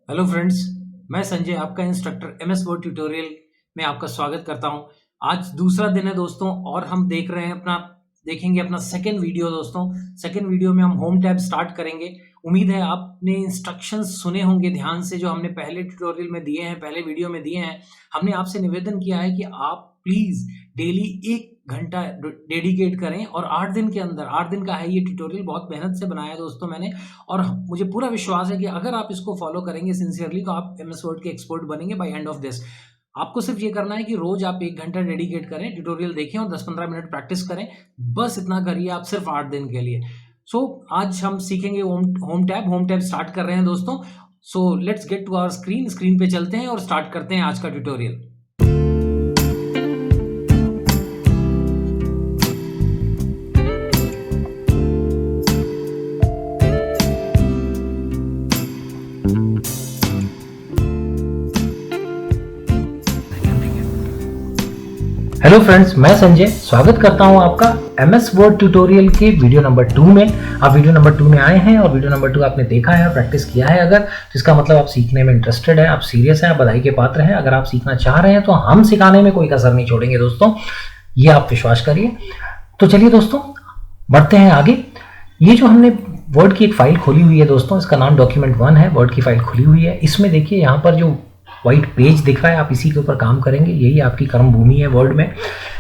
Hello friends, मैं संजय आपका instructor MS word tutorial में आपका स्वागत करता हूं। आज दूसरा दिन है दोस्तों और हम देखेंगे अपना सेकेंड वीडियो दोस्तों। सेकेंड वीडियो में हम होम टैब स्टार्ट करेंगे। उम्मीद है आपने इंस्ट्रक्शंस सुने होंगे ध्यान से जो हमने पहले ट्यूटोरियल में दिए हैं, पहले वीडियो में दिए हैं। हमने आपसे निवेदन किया है कि आप प्लीज डेली 1 घंटा डेडिकेट करें और 8 दिन के अंदर, 8 दिन का है ये ट्यूटोरियल, बहुत मेहनत से बनाया है दोस्तों मैंने, और मुझे पूरा विश्वास है कि अगर आप इसको फॉलो करेंगे सिंसियरली तो आप एमएस वर्ड के एक्सपर्ट बनेंगे बाय एंड ऑफ दिस। आपको सिर्फ ये करना है कि रोज आप 1 घंटा डेडिकेट करें, ट्यूटोरियल देखें और 10-15 मिनट प्रैक्टिस करें। बस इतना करिए आप सिर्फ 8 दिन के लिए। आज हम सीखेंगे होम टैब स्टार्ट कर रहे हैं दोस्तों। Let's get to our screen पे चलते हैं और स्टार्ट करते हैं आज का ट्यूटोरियल। हेलो फ्रेंड्स, मैं संजय स्वागत करता हूं आपका एमएस वर्ड ट्यूटोरियल के वीडियो नंबर 2 में। आप वीडियो नंबर 2 में आए हैं और वीडियो नंबर 2 आपने देखा है, प्रैक्टिस किया है अगर, तो इसका मतलब आप सीखने में इंटरेस्टेड है, आप सीरियस हैं, आप बधाई के पात्र हैं। अगर आप सीखना चाह रहे हैं तो हम सिखाने में कोई कसर नहीं छोड़ेंगे दोस्तों, ये आप विश्वास करिए। तो चलिए दोस्तों बढ़ते हैं आगे। ये जो हमने वर्ड की एक फाइल खोली हुई है दोस्तों, इसका नाम डॉक्यूमेंट 1 है। वर्ड की फाइल खुली हुई है, इसमें देखिए यहाँ पर जो व्हाइट पेज दिख रहा है, आप इसी के ऊपर काम करेंगे। यही आपकी कर्म भूमि है वर्ड में।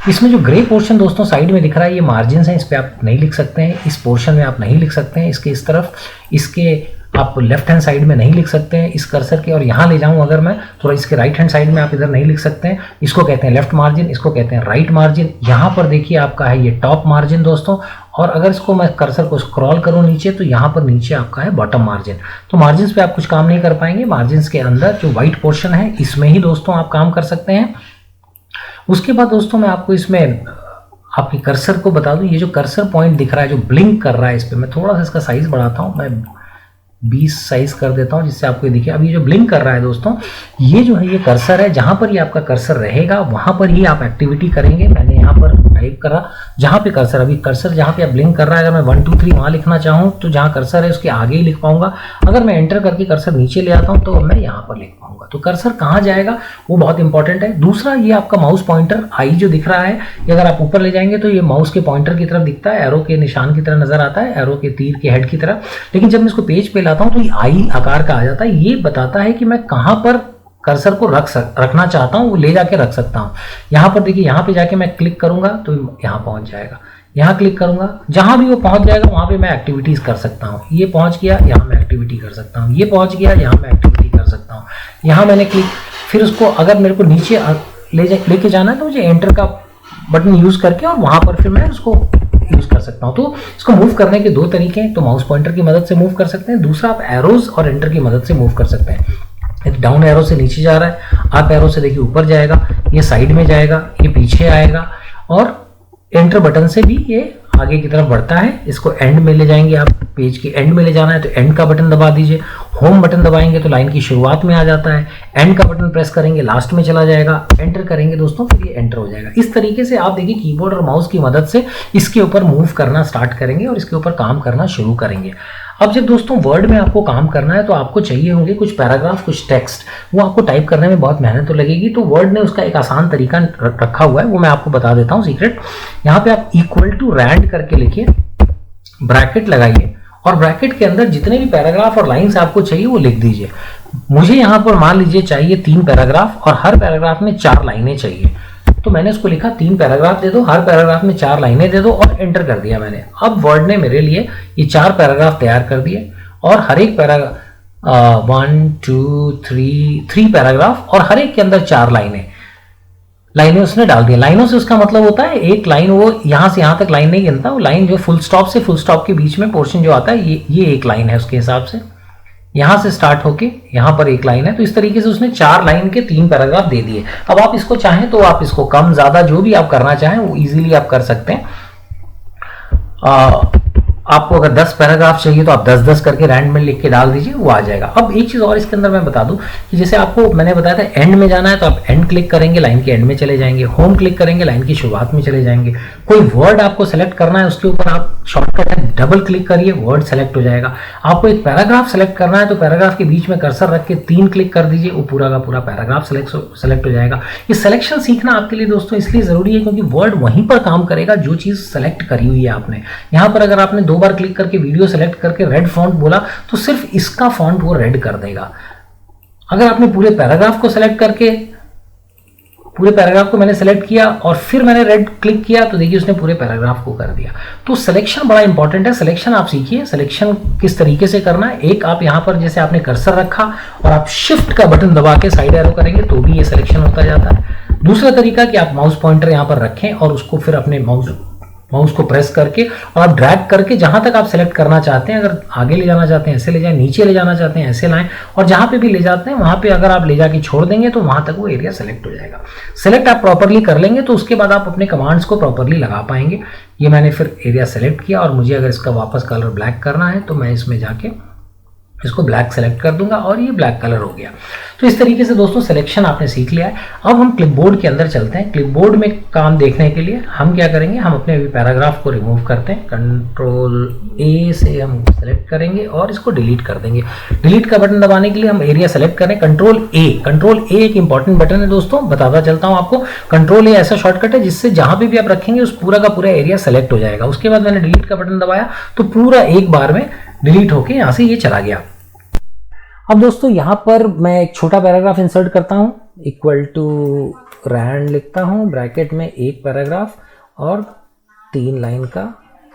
इसमें जो ग्रे पोर्शन दोस्तों साइड में दिख रहा है, ये मार्जिन्स हैं, इस पे आप नहीं लिख सकते हैं। इस पोर्शन में आप नहीं लिख सकते हैं, इसके इस तरफ, इसके आप लेफ्ट हैंड साइड में नहीं लिख सकते हैं इस कर्सर के। और यहाँ ले जाऊँ अगर मैं थोड़ा, इसके राइट हैंड साइड में आप इधर नहीं लिख सकते हैं। इसको कहते हैं लेफ्ट मार्जिन, इसको कहते हैं राइट मार्जिन। यहाँ पर देखिए आपका है ये टॉप मार्जिन दोस्तों, और अगर इसको मैं कर्सर को स्क्रॉल करूँ नीचे तो यहाँ पर नीचे आपका है बॉटम मार्जिन। तो मार्जिन्स पे आप कुछ काम नहीं कर पाएंगे। मार्जिन्स के अंदर जो व्हाइट पोर्शन है इसमें ही दोस्तों आप काम कर सकते हैं। उसके बाद दोस्तों मैं आपको इसमें आपकी कर्सर को बता दूं, ये जो कर्सर पॉइंट दिख रहा है जो ब्लिंक कर रहा है, इस पर मैं थोड़ा सा इसका साइज बढ़ाता हूँ, मैं 20 साइज कर देता हूँ जिससे आपको दिखे। अब ये जो ब्लिंक कर रहा है दोस्तों, ये जो है ये कर्सर है। जहां पर ये आपका कर्सर रहेगा वहां पर ही आप एक्टिविटी करेंगे। मैंने यहाँ पर टाइप करा जहां पे कर्सर, अभी कर्सर जहां पे आप ब्लिंक कर रहा है, अगर मैं 1 2 3 वहां लिखना चाहूँ तो जहां कर्सर है उसके आगे ही लिख पाऊंगा। अगर मैं एंटर करके कर्सर नीचे ले आता हूँ तो मैं यहाँ पर लिख पाऊंगा। तो कर्सर कहाँ जाएगा वो बहुत इंपॉर्टेंट है। दूसरा, ये आपका माउस पॉइंटर आई जो दिख रहा है, ये अगर आप ऊपर ले जाएंगे तो ये माउस के पॉइंटर की तरफ दिखता है, एरो के निशान की तरह नजर आता है, एरो के तीर के हेड की तरह। लेकिन जब मैं इसको पेज पे लाता हूँ तो ये आई आकार का आ जाता है। ये बताता है कि मैं कहाँ पर कर्सर को रखना चाहता हूँ, वो ले जाके रख सकता हूँ। यहाँ पर देखिए, यहाँ पे जाके मैं क्लिक करूंगा तो यहाँ पहुंच जाएगा। यहाँ क्लिक करूंगा, जहां भी वो पहुंच जाएगा वहां पे मैं एक्टिविटीज कर सकता हूँ। ये पहुंच गया, यहाँ मैं एक्टिविटी कर सकता हूँ। ये पहुंच गया, यहाँ मैं एक्टिविटी कर सकता हूँ। यहाँ मैंने क्लिक, फिर उसको अगर मेरे को नीचे लेके जाना है तो मुझे एंटर का बटन यूज करके और वहां पर फिर मैं उसको यूज कर सकता हूं। तो इसको मूव करने के 2 तरीके हैं। तो माउस पॉइंटर की मदद से मूव कर सकते हैं, दूसरा आप एरोज और एंटर की मदद से मूव कर सकते हैं। डाउन एरो से नीचे जा रहा है, अप एरो से देखिए ऊपर जाएगा, ये साइड में जाएगा, ये पीछे आएगा, और एंटर बटन से भी ये आगे की तरफ बढ़ता है। इसको एंड में ले जाएंगे, आप पेज के एंड में ले जाना है तो एंड का बटन दबा दीजिए। होम बटन दबाएंगे तो लाइन की शुरुआत में आ जाता है। एंड का बटन प्रेस करेंगे लास्ट में चला जाएगा। एंटर करेंगे दोस्तों फिर ये एंटर हो जाएगा। इस तरीके से आप देखिए कीबोर्ड और माउस की मदद से इसके ऊपर मूव करना स्टार्ट करेंगे और इसके ऊपर काम करना शुरू करेंगे। अब जब दोस्तों वर्ड में आपको काम करना है तो आपको चाहिए होंगे कुछ पैराग्राफ, कुछ टेक्स्ट, वो आपको टाइप करने में बहुत मेहनत तो लगेगी। तो वर्ड ने उसका एक आसान तरीका रखा हुआ है, वो मैं आपको बता देता हूँ सीक्रेट। यहाँ पे आप इक्वल टू रैंड करके लिखिए, ब्रैकेट लगाइए और ब्रैकेट के अंदर जितने भी पैराग्राफ और लाइंस आपको चाहिए वो लिख दीजिए। मुझे यहाँ पर मान लीजिए चाहिए 3 पैराग्राफ और हर पैराग्राफ में 4 लाइनें चाहिए। तो मैंने इसको लिखा 3 पैराग्राफ दे दो, हर पैराग्राफ में 4 लाइनें दे दो, और एंटर कर दिया मैंने। अब वर्ड ने मेरे लिए ये 4 पैराग्राफ तैयार कर दिए और हर एक पैराग्राफ 1 2 3 पैराग्राफ और हर एक के अंदर 4 लाइनें उसने डाल दी। लाइनों से उसका मतलब होता है एक लाइन, वो यहां से यहां तक लाइन नहीं गिनता, वो लाइन जो फुल स्टॉप से फुल स्टॉप के बीच में पोर्शन जो आता है ये एक लाइन है उसके हिसाब से। यहां से स्टार्ट होके यहां पर एक लाइन है। तो इस तरीके से उसने 4 लाइन के 3 पैराग्राफ दे दिए। अब आप इसको चाहें तो आप इसको कम ज्यादा जो भी आप करना चाहें वो इजीली आप कर सकते हैं। आपको अगर 10 पैराग्राफ चाहिए तो आप 10-10 करके रैंड में लिख के डाल दीजिए, वो आ जाएगा। अब एक चीज़ और इसके अंदर मैं बता दूं कि जैसे आपको मैंने बताया था एंड में जाना है तो आप एंड क्लिक करेंगे, लाइन के एंड में चले जाएंगे, होम क्लिक करेंगे, लाइन की शुरुआत में चले जाएंगे। कोई वर्ड आपको सेलेक्ट करना है उसके ऊपर आप शॉर्टकट है डबल क्लिक करिए, वर्ड सेलेक्ट हो जाएगा। आपको एक पैराग्राफ सेलेक्ट करना है तो पैराग्राफ के बीच में कर्सर रख के 3 क्लिक कर दीजिए, वो पूरा का पूरा पैराग्राफ सेलेक्ट हो जाएगा। ये सिलेक्शन सीखना आपके लिए दोस्तों इसलिए जरूरी है क्योंकि वर्ड वहीं पर काम करेगा जो चीज़ सेलेक्ट करी हुई है आपने। यहाँ पर अगर आपने 2 बार क्लिक करके वीडियो सेलेक्ट करके रेड फॉन्ट बोला तो सिर्फ इसका फॉन्ट वो रेड कर देगा। अगर आपने पूरे पैराग्राफ को सेलेक्ट करके, पूरे पैराग्राफ को मैंने सेलेक्ट किया और फिर मैंने रेड क्लिक किया तो देखिए उसने पूरे पैराग्राफ को कर दिया। तो सिलेक्शन बड़ा इंपॉर्टेंट है, सिलेक्शन आप सीखिए। सिलेक्शन किस तरीके से करना है, एक आप यहां पर जैसे आपने कर्सर रखा और आप शिफ्ट का बटन दबा के साइड एरो करेंगे तो भी ये सिलेक्शन होता जाता है। दूसरा तरीका कि आप माउस पॉइंटर यहां पर रखें और उसको फिर अपने माउस को प्रेस करके और आप ड्रैग करके जहां तक आप सेलेक्ट करना चाहते हैं, अगर आगे ले जाना चाहते हैं ऐसे ले जाएं, नीचे ले जाना चाहते हैं ऐसे लाएं, और जहां पे भी ले जाते हैं वहां पे अगर आप ले जाके छोड़ देंगे तो वहां तक वो एरिया सेलेक्ट हो जाएगा। सेलेक्ट आप प्रॉपरली कर लेंगे तो उसके बाद आप अपने कमांड्स को प्रॉपरली लगा पाएंगे। ये मैंने फिर एरिया सेलेक्ट किया और मुझे अगर इसका वापस कलर ब्लैक करना है तो मैं इसमें जाके इसको ब्लैक सेलेक्ट कर दूंगा और ये ब्लैक कलर हो गया। तो इस तरीके से दोस्तों सिलेक्शन आपने सीख लिया है। अब हम क्लिपबोर्ड के अंदर चलते हैं। क्लिपबोर्ड में काम देखने के लिए हम क्या करेंगे, हम अपने पैराग्राफ को रिमूव करते हैं, कंट्रोल ए से हम सेलेक्ट करेंगे और इसको डिलीट कर देंगे। डिलीट का बटन दबाने के लिए हम एरिया सेलेक्ट करें, कंट्रोल ए। कंट्रोल ए एक इंपॉर्टेंट बटन है दोस्तों, बताता चलता हूं आपको। कंट्रोल ए ऐसा शॉर्टकट है जिससे जहां पे भी आप रखेंगे उस पूरा का पूरा एरिया सेलेक्ट हो जाएगा। उसके बाद मैंने डिलीट का बटन दबाया तो पूरा एक बार में डिलीट होके यहां से ये चला गया। अब दोस्तों यहाँ पर मैं एक छोटा पैराग्राफ इंसर्ट करता हूँ, इक्वल टू रैंड लिखता हूँ, ब्रैकेट में एक पैराग्राफ और 3 लाइन का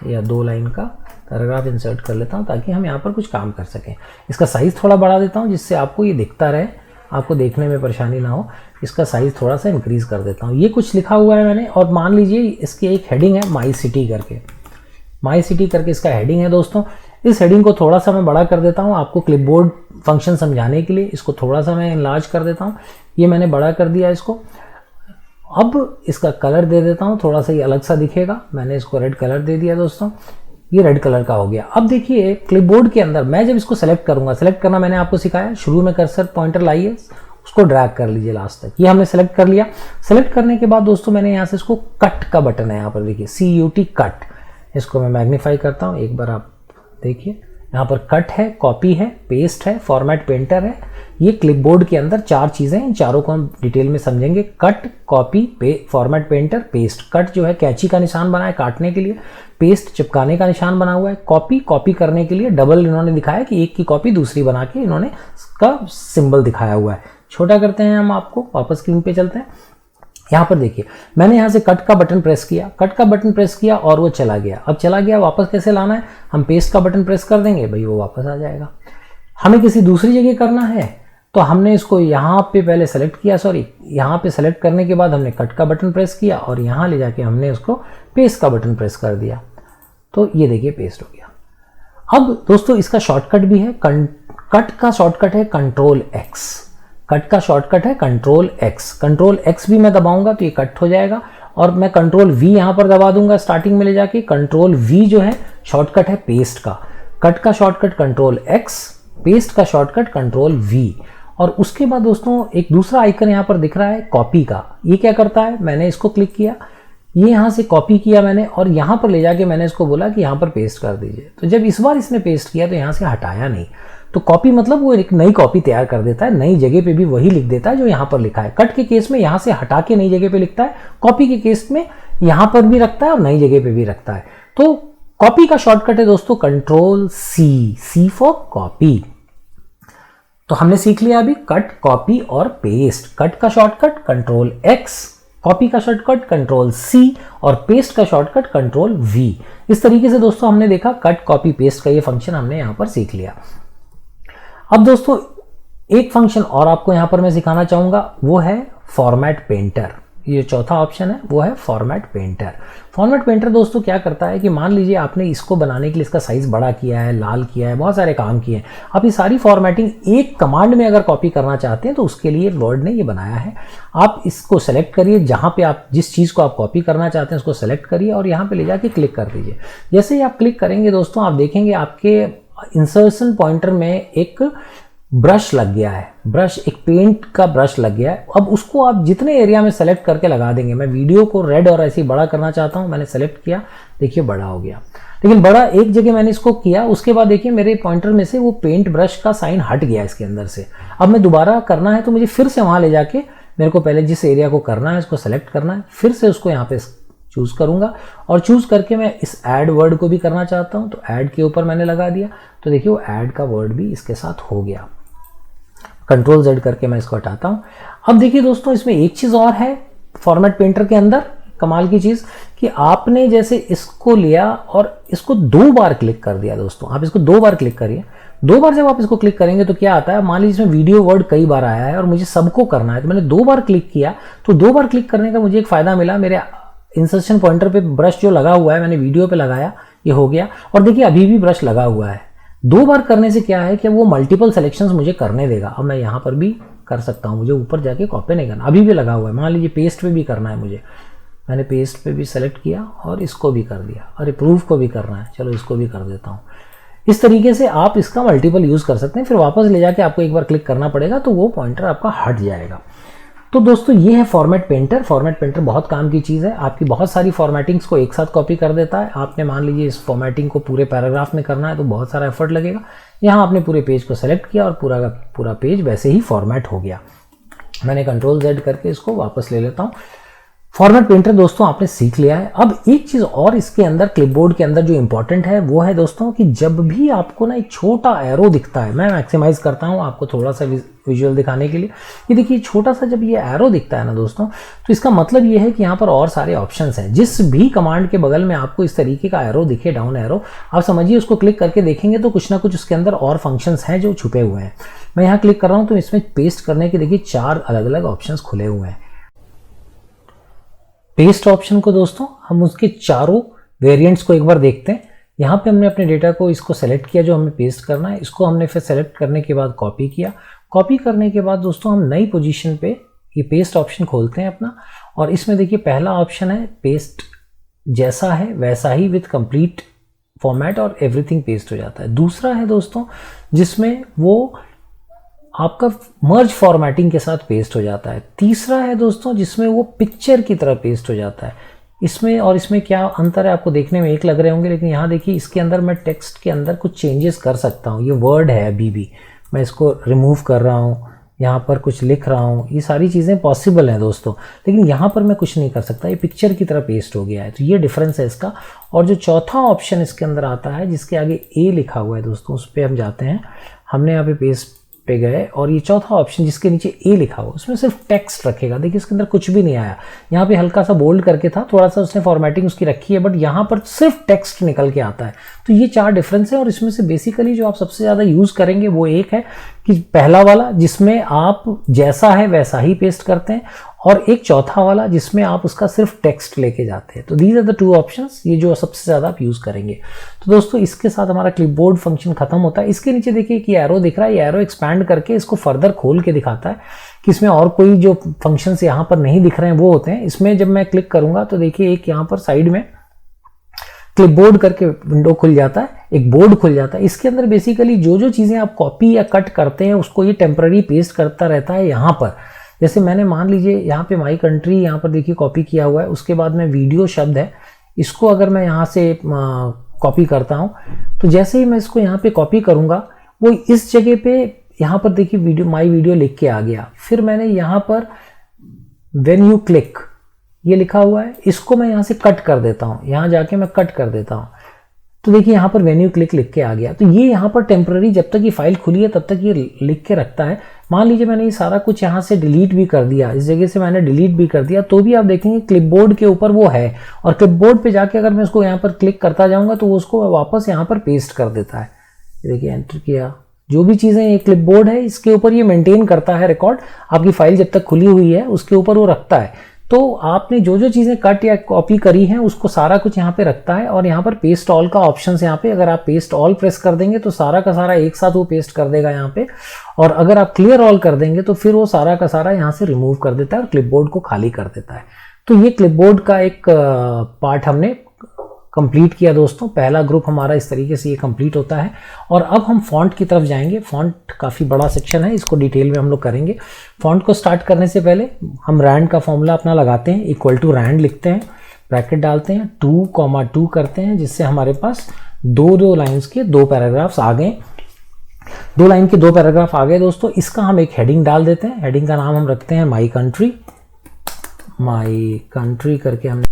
या 2 लाइन का पैराग्राफ इंसर्ट कर लेता हूँ ताकि हम यहाँ पर कुछ काम कर सकें। इसका साइज़ थोड़ा बढ़ा देता हूँ जिससे आपको ये दिखता रहे, आपको देखने में परेशानी ना हो। इसका साइज़ थोड़ा सा इंक्रीज़ कर देता हूँ। ये कुछ लिखा हुआ है मैंने, और मान लीजिए इसकी एक हेडिंग है माई सिटी करके, माई सिटी करके इसका हेडिंग है दोस्तों। इस हेडिंग को थोड़ा सा मैं बड़ा कर देता हूँ आपको क्लिपबोर्ड फंक्शन समझाने के लिए। इसको थोड़ा सा मैं इनलार्ज कर देता हूँ, ये मैंने बड़ा कर दिया इसको। अब इसका कलर दे देता हूँ, थोड़ा सा ये अलग सा दिखेगा। मैंने इसको रेड कलर दे दिया दोस्तों, ये रेड कलर का हो गया। अब देखिए क्लिपबोर्ड के अंदर मैं जब इसको सेलेक्ट करूंगा, सेलेक्ट करना मैंने आपको सिखाया, शुरू में कर्सर पॉइंटर लाइए, उसको ड्रैग कर लीजिए लास्ट तक। ये हमने सेलेक्ट कर लिया। सेलेक्ट करने के बाद दोस्तों मैंने यहाँ से इसको कट का बटन है यहाँ पर देखिए, CUT कट, इसको मैं मैग्नीफाई करता हूँ, एक बार आप देखिए। यहाँ पर कट है, कॉपी है, पेस्ट है, फॉर्मेट पेंटर है। ये क्लिपबोर्ड के अंदर 4 चीज़ें हैं, इन चारों को हम डिटेल में समझेंगे। Cut, copy, format painter, paste. Cut जो है कैंची का निशान बना है काटने के लिए, पेस्ट चिपकाने का निशान बना हुआ है, कॉपी कॉपी करने के लिए डबल इन्होंने दिखाया कि एक की कॉपी दूसरी बना के इन्होंने इसका सिंबल दिखाया हुआ है। छोटा करते हैं हम आपको, वापस स्क्रीन पे चलते हैं। यहाँ पर देखिए मैंने यहाँ से कट का बटन प्रेस किया, कट का बटन प्रेस किया और वो चला गया। अब चला गया, वापस कैसे लाना है, हम पेस्ट का बटन प्रेस कर देंगे, भाई वो वापस आ जाएगा। हमें किसी दूसरी जगह करना है तो हमने इसको यहाँ पे पहले सेलेक्ट किया, सॉरी यहाँ पे सेलेक्ट करने के बाद हमने कट का बटन प्रेस किया और यहाँ ले जाके हमने उसको पेस्ट का बटन प्रेस कर दिया, तो ये देखिए पेस्ट हो गया। अब दोस्तों इसका शॉर्टकट भी है, कट का शॉर्टकट है कंट्रोल X, कट का शॉर्टकट है कंट्रोल X। कंट्रोल X भी मैं दबाऊंगा तो ये कट हो जाएगा, और मैं कंट्रोल V यहाँ पर दबा दूंगा स्टार्टिंग में ले जाके। कंट्रोल V जो है शॉर्टकट है पेस्ट का, कट का शॉर्टकट कंट्रोल X, पेस्ट का शॉर्टकट कंट्रोल V। और उसके बाद दोस्तों एक दूसरा आइकन यहाँ पर दिख रहा है कॉपी का। ये क्या करता है, मैंने इसको क्लिक किया, ये यहाँ से कॉपी किया मैंने और यहाँ पर ले जाके मैंने इसको बोला कि यहाँ पर पेस्ट कर दीजिए। तो जब इस बार इसने पेस्ट किया तो यहाँ से हटाया नहीं, तो कॉपी मतलब वो एक नई कॉपी तैयार कर देता है, नई जगह पे भी वही लिख देता है जो यहाँ पर लिखा है। कट के केस में यहाँ से हटा के नई जगह पे लिखता है, कॉपी के केस में यहाँ पर भी रखता है और नई जगह पे भी रखता है। तो कॉपी का शॉर्टकट है दोस्तों कंट्रोल C फॉर कॉपी। तो हमने सीख लिया अभी कट, कॉपी और पेस्ट। कट का शॉर्टकट कंट्रोल X, कॉपी का शॉर्टकट कंट्रोल C और पेस्ट का शॉर्टकट कंट्रोल V। इस तरीके से दोस्तों हमने देखा कट, कॉपी, पेस्ट का ये फंक्शन हमने यहाँ पर सीख लिया। अब दोस्तों एक फंक्शन और आपको यहाँ पर मैं सिखाना चाहूंगा, वो है फॉर्मेट पेंटर। ये चौथा ऑप्शन है वो है फॉर्मेट पेंटर। फॉर्मेट पेंटर दोस्तों क्या करता है कि मान लीजिए आपने इसको बनाने के लिए इसका साइज़ बड़ा किया है, लाल किया है, बहुत सारे काम किए हैं, आप ये सारी फॉर्मेटिंग एक कमांड में अगर कॉपी करना चाहते हैं तो उसके लिए वर्ड ने ये बनाया है। आप इसको सेलेक्ट करिए, जहाँ पे आप जिस चीज़ को आप कॉपी करना चाहते हैं उसको सेलेक्ट करिए और यहाँ पे ले जाके क्लिक कर दीजिए। जैसे ही आप क्लिक करेंगे दोस्तों आप देखेंगे आपके इंसर्शन पॉइंटर में एक ब्रश लग गया है, ब्रश एक पेंट का ब्रश लग गया है। अब उसको आप जितने एरिया में सेलेक्ट करके लगा देंगे, मैं वीडियो को रेड और ऐसे बड़ा करना चाहता हूं, मैंने सेलेक्ट किया, देखिए बड़ा हो गया। लेकिन बड़ा एक जगह मैंने इसको किया, उसके बाद देखिए मेरे पॉइंटर में से वो पेंट ब्रश का साइन हट गया इसके अंदर से। अब मैं दोबारा करना है तो मुझे फिर से वहां ले जाके मेरे को पहले जिस एरिया को करना है उसको सेलेक्ट करना है, फिर से उसको यहाँ पे चूज करूंगा और चूज करके मैं इस ऐड वर्ड को भी करना चाहता हूं तो ऐड के ऊपर मैंने लगा दिया, तो देखिए वो ऐड का वर्ड भी इसके साथ हो गया। कंट्रोल Z करके मैं इसको हटाता हूं। अब देखिए दोस्तों इसमें एक चीज और है फॉर्मेट पेंटर के अंदर कमाल की चीज कि आपने जैसे इसको लिया और इसको 2 बार क्लिक कर दिया। दोस्तों आप इसको 2 बार क्लिक करिए, 2 बार जब आप इसको क्लिक करेंगे तो क्या आता है, मान लीजिए इसमें वीडियो वर्ड कई बार आया है और मुझे सबको करना है, तो मैंने 2 बार क्लिक किया, तो 2 बार क्लिक करने का मुझे एक फायदा मिला, मेरे इंसर्शन पॉइंटर पे ब्रश जो लगा हुआ है मैंने वीडियो पे लगाया, ये हो गया। और देखिए अभी भी ब्रश लगा हुआ है। 2 बार करने से क्या है कि वो मल्टीपल सिलेक्शंस मुझे करने देगा। अब मैं यहाँ पर भी कर सकता हूँ, मुझे ऊपर जाके कॉपी नहीं करना, अभी भी लगा हुआ है। मान लीजिए पेस्ट पे भी करना है मुझे, मैंने पेस्ट पे भी सेलेक्ट किया और इसको भी कर दिया, और अप्रूव को भी करना है, चलो इसको भी कर देता हूँ। इस तरीके से आप इसका मल्टीपल यूज कर सकते हैं। फिर वापस ले जाके आपको एक बार क्लिक करना पड़ेगा तो वो पॉइंटर आपका हट जाएगा। तो दोस्तों ये है फॉर्मेट पेंटर। फॉर्मेट पेंटर बहुत काम की चीज़ है, आपकी बहुत सारी फॉर्मेटिंग्स को एक साथ कॉपी कर देता है। आपने मान लीजिए इस फॉर्मेटिंग को पूरे पैराग्राफ में करना है तो बहुत सारा एफर्ट लगेगा। यहाँ आपने पूरे पेज को सेलेक्ट किया और पूरा का पूरा पेज वैसे ही फॉर्मेट हो गया। मैंने कंट्रोल Z करके इसको वापस ले लेता हूँ। फॉर्मेट पेंटर दोस्तों आपने सीख लिया है। अब एक चीज़ और इसके अंदर क्लिपबोर्ड के अंदर जो इंपॉर्टेंट है वो है दोस्तों कि जब भी आपको ना एक छोटा एरो दिखता है, मैं मैक्सिमाइज करता हूँ आपको थोड़ा सा विजुअल दिखाने के लिए, ये देखिए छोटा सा जब ये एरो दिखता है ना दोस्तों, तो इसका मतलब ये है कि यहाँ पर और सारे ऑप्शंस हैं। जिस भी कमांड के बगल में आपको इस तरीके का एरो दिखे, डाउन एरो, आप समझिए उसको क्लिक करके देखेंगे तो कुछ ना कुछ उसके अंदर और फंक्शंस हैं जो छुपे हुए हैं। मैं यहाँ क्लिक कर रहा हूँ तो इसमें पेस्ट करने के देखिए 4 अलग अलग ऑप्शन खुले हुए हैं। पेस्ट ऑप्शन को दोस्तों हम उसके चारों वेरिएंट्स को एक बार देखते हैं। यहाँ पे हमने अपने डेटा को इसको सेलेक्ट किया जो हमें पेस्ट करना है, इसको हमने फिर सेलेक्ट करने के बाद कॉपी किया। कॉपी करने के बाद दोस्तों हम नई पोजीशन पे ये पेस्ट ऑप्शन खोलते हैं अपना, और इसमें देखिए पहला ऑप्शन है पेस्ट, जैसा है वैसा ही विथ कंप्लीट फॉर्मेट और एवरीथिंग पेस्ट हो जाता है। दूसरा है दोस्तों जिसमें वो आपका मर्ज फॉर्मेटिंग के साथ पेस्ट हो जाता है। तीसरा है दोस्तों जिसमें वो पिक्चर की तरह पेस्ट हो जाता है। इसमें और इसमें क्या अंतर है आपको देखने में एक लग रहे होंगे, लेकिन यहाँ देखिए इसके अंदर मैं टेक्स्ट के अंदर कुछ चेंजेस कर सकता हूँ। ये वर्ड है अभी भी, मैं इसको रिमूव कर रहा हूँ, यहाँ पर कुछ लिख रहा हूँ, ये सारी चीज़ें पॉसिबल हैं दोस्तों, लेकिन यहाँ पर मैं कुछ नहीं कर सकता, ये पिक्चर की तरह पेस्ट हो गया है। तो ये डिफरेंस है इसका। और जो चौथा ऑप्शन इसके अंदर आता है जिसके आगे ए लिखा हुआ है दोस्तों, उस पर हम जाते हैं। हमने यहाँ पे पेस्ट पे गए और ये चौथा ऑप्शन जिसके नीचे ए लिखा हुआ उसमें सिर्फ टेक्स्ट रखेगा। देखिए इसके अंदर कुछ भी नहीं आया, यहाँ पे हल्का सा बोल्ड करके था, थोड़ा सा उसने फॉर्मेटिंग उसकी रखी है, बट यहाँ पर सिर्फ टेक्स्ट निकल के आता है। तो ये 4 डिफरेंस है, और इसमें से बेसिकली जो आप सबसे ज़्यादा यूज़ करेंगे वो एक है कि पहला वाला जिसमें आप जैसा है वैसा ही पेस्ट करते हैं, और एक चौथा वाला जिसमें आप उसका सिर्फ टेक्स्ट लेके जाते हैं। तो दीज आर द 2 ऑप्शंस, ये जो सबसे ज़्यादा आप यूज़ करेंगे। तो दोस्तों इसके साथ हमारा क्लिपबोर्ड फंक्शन खत्म होता है। इसके नीचे देखिए कि एरो दिख रहा है, ये एरो एक्सपैंड करके इसको फर्दर खोल के दिखाता है कि इसमें और कोई जो फंक्शंस यहाँ पर नहीं दिख रहे हैं वो होते हैं। इसमें जब मैं क्लिक करूँगा तो देखिए एक यहाँ पर साइड में क्लिपबोर्ड करके विंडो खुल जाता है, एक बोर्ड खुल जाता है। इसके अंदर बेसिकली जो जो चीज़ें आप कॉपी या कट करते हैं उसको ये टेम्पररी पेस्ट करता रहता है यहाँ पर। जैसे मैंने मान लीजिए यहाँ पे माई कंट्री यहाँ पर देखिए कॉपी किया हुआ है, उसके बाद में वीडियो शब्द है, इसको अगर मैं यहाँ से कॉपी करता हूँ तो जैसे ही मैं इसको यहाँ पे कॉपी करूँगा वो इस जगह पे यहाँ पर देखिए वीडियो माई वीडियो लिख के आ गया। फिर मैंने यहाँ पर व्हेन यू क्लिक ये लिखा हुआ है, इसको मैं यहाँ से कट कर देता हूँ, यहाँ जाके मैं कट कर देता हूँ तो देखिए यहाँ पर व्हेन यू क्लिक लिख के आ गया। तो ये यहाँ पर टेम्पररी जब तक ये फाइल खुली है तब तक ये लिख के रखता है। मान लीजिए मैंने ये सारा कुछ यहाँ से डिलीट भी कर दिया, इस जगह से मैंने डिलीट भी कर दिया, तो भी आप देखेंगे क्लिपबोर्ड के ऊपर वो है, और क्लिपबोर्ड पे जाके अगर मैं उसको यहाँ पर क्लिक करता जाऊँगा तो वो उसको वापस यहाँ पर पेस्ट कर देता है। देखिए एंटर किया, जो भी चीज़ें ये क्लिपबोर्ड है इसके ऊपर ये मेंटेन करता है रिकॉर्ड, आपकी फाइल जब तक खुली हुई है उसके ऊपर वो रखता है। तो आपने जो जो चीज़ें कट या कॉपी करी हैं उसको सारा कुछ यहाँ पे रखता है, और यहाँ पर पेस्ट ऑल का ऑप्शन यहाँ पे अगर आप पेस्ट ऑल प्रेस कर देंगे तो सारा का सारा एक साथ वो पेस्ट कर देगा यहाँ पे, और अगर आप क्लियर ऑल कर देंगे तो फिर वो सारा का सारा यहाँ से रिमूव कर देता है और क्लिपबोर्ड को खाली कर देता है। तो ये क्लिपबोर्ड का एक पार्ट हमने कंप्लीट किया दोस्तों। पहला ग्रुप हमारा इस तरीके से ये कंप्लीट होता है, और अब हम फॉन्ट की तरफ जाएंगे। फॉन्ट काफ़ी बड़ा सेक्शन है, इसको डिटेल में हम लोग करेंगे। फॉन्ट को स्टार्ट करने से पहले हम रैंड का फॉर्मूला अपना लगाते हैं, इक्वल टू रैंड लिखते हैं, ब्रैकेट डालते हैं, 2,2 करते हैं, जिससे हमारे पास दो लाइन्स के 2 पैराग्राफ्स आ गए। 2 लाइन के 2 पैराग्राफ आ गए दोस्तों। इसका हम एक हेडिंग डाल देते हैं। हेडिंग का नाम हम रखते हैं माई कंट्री। माई कंट्री करके हम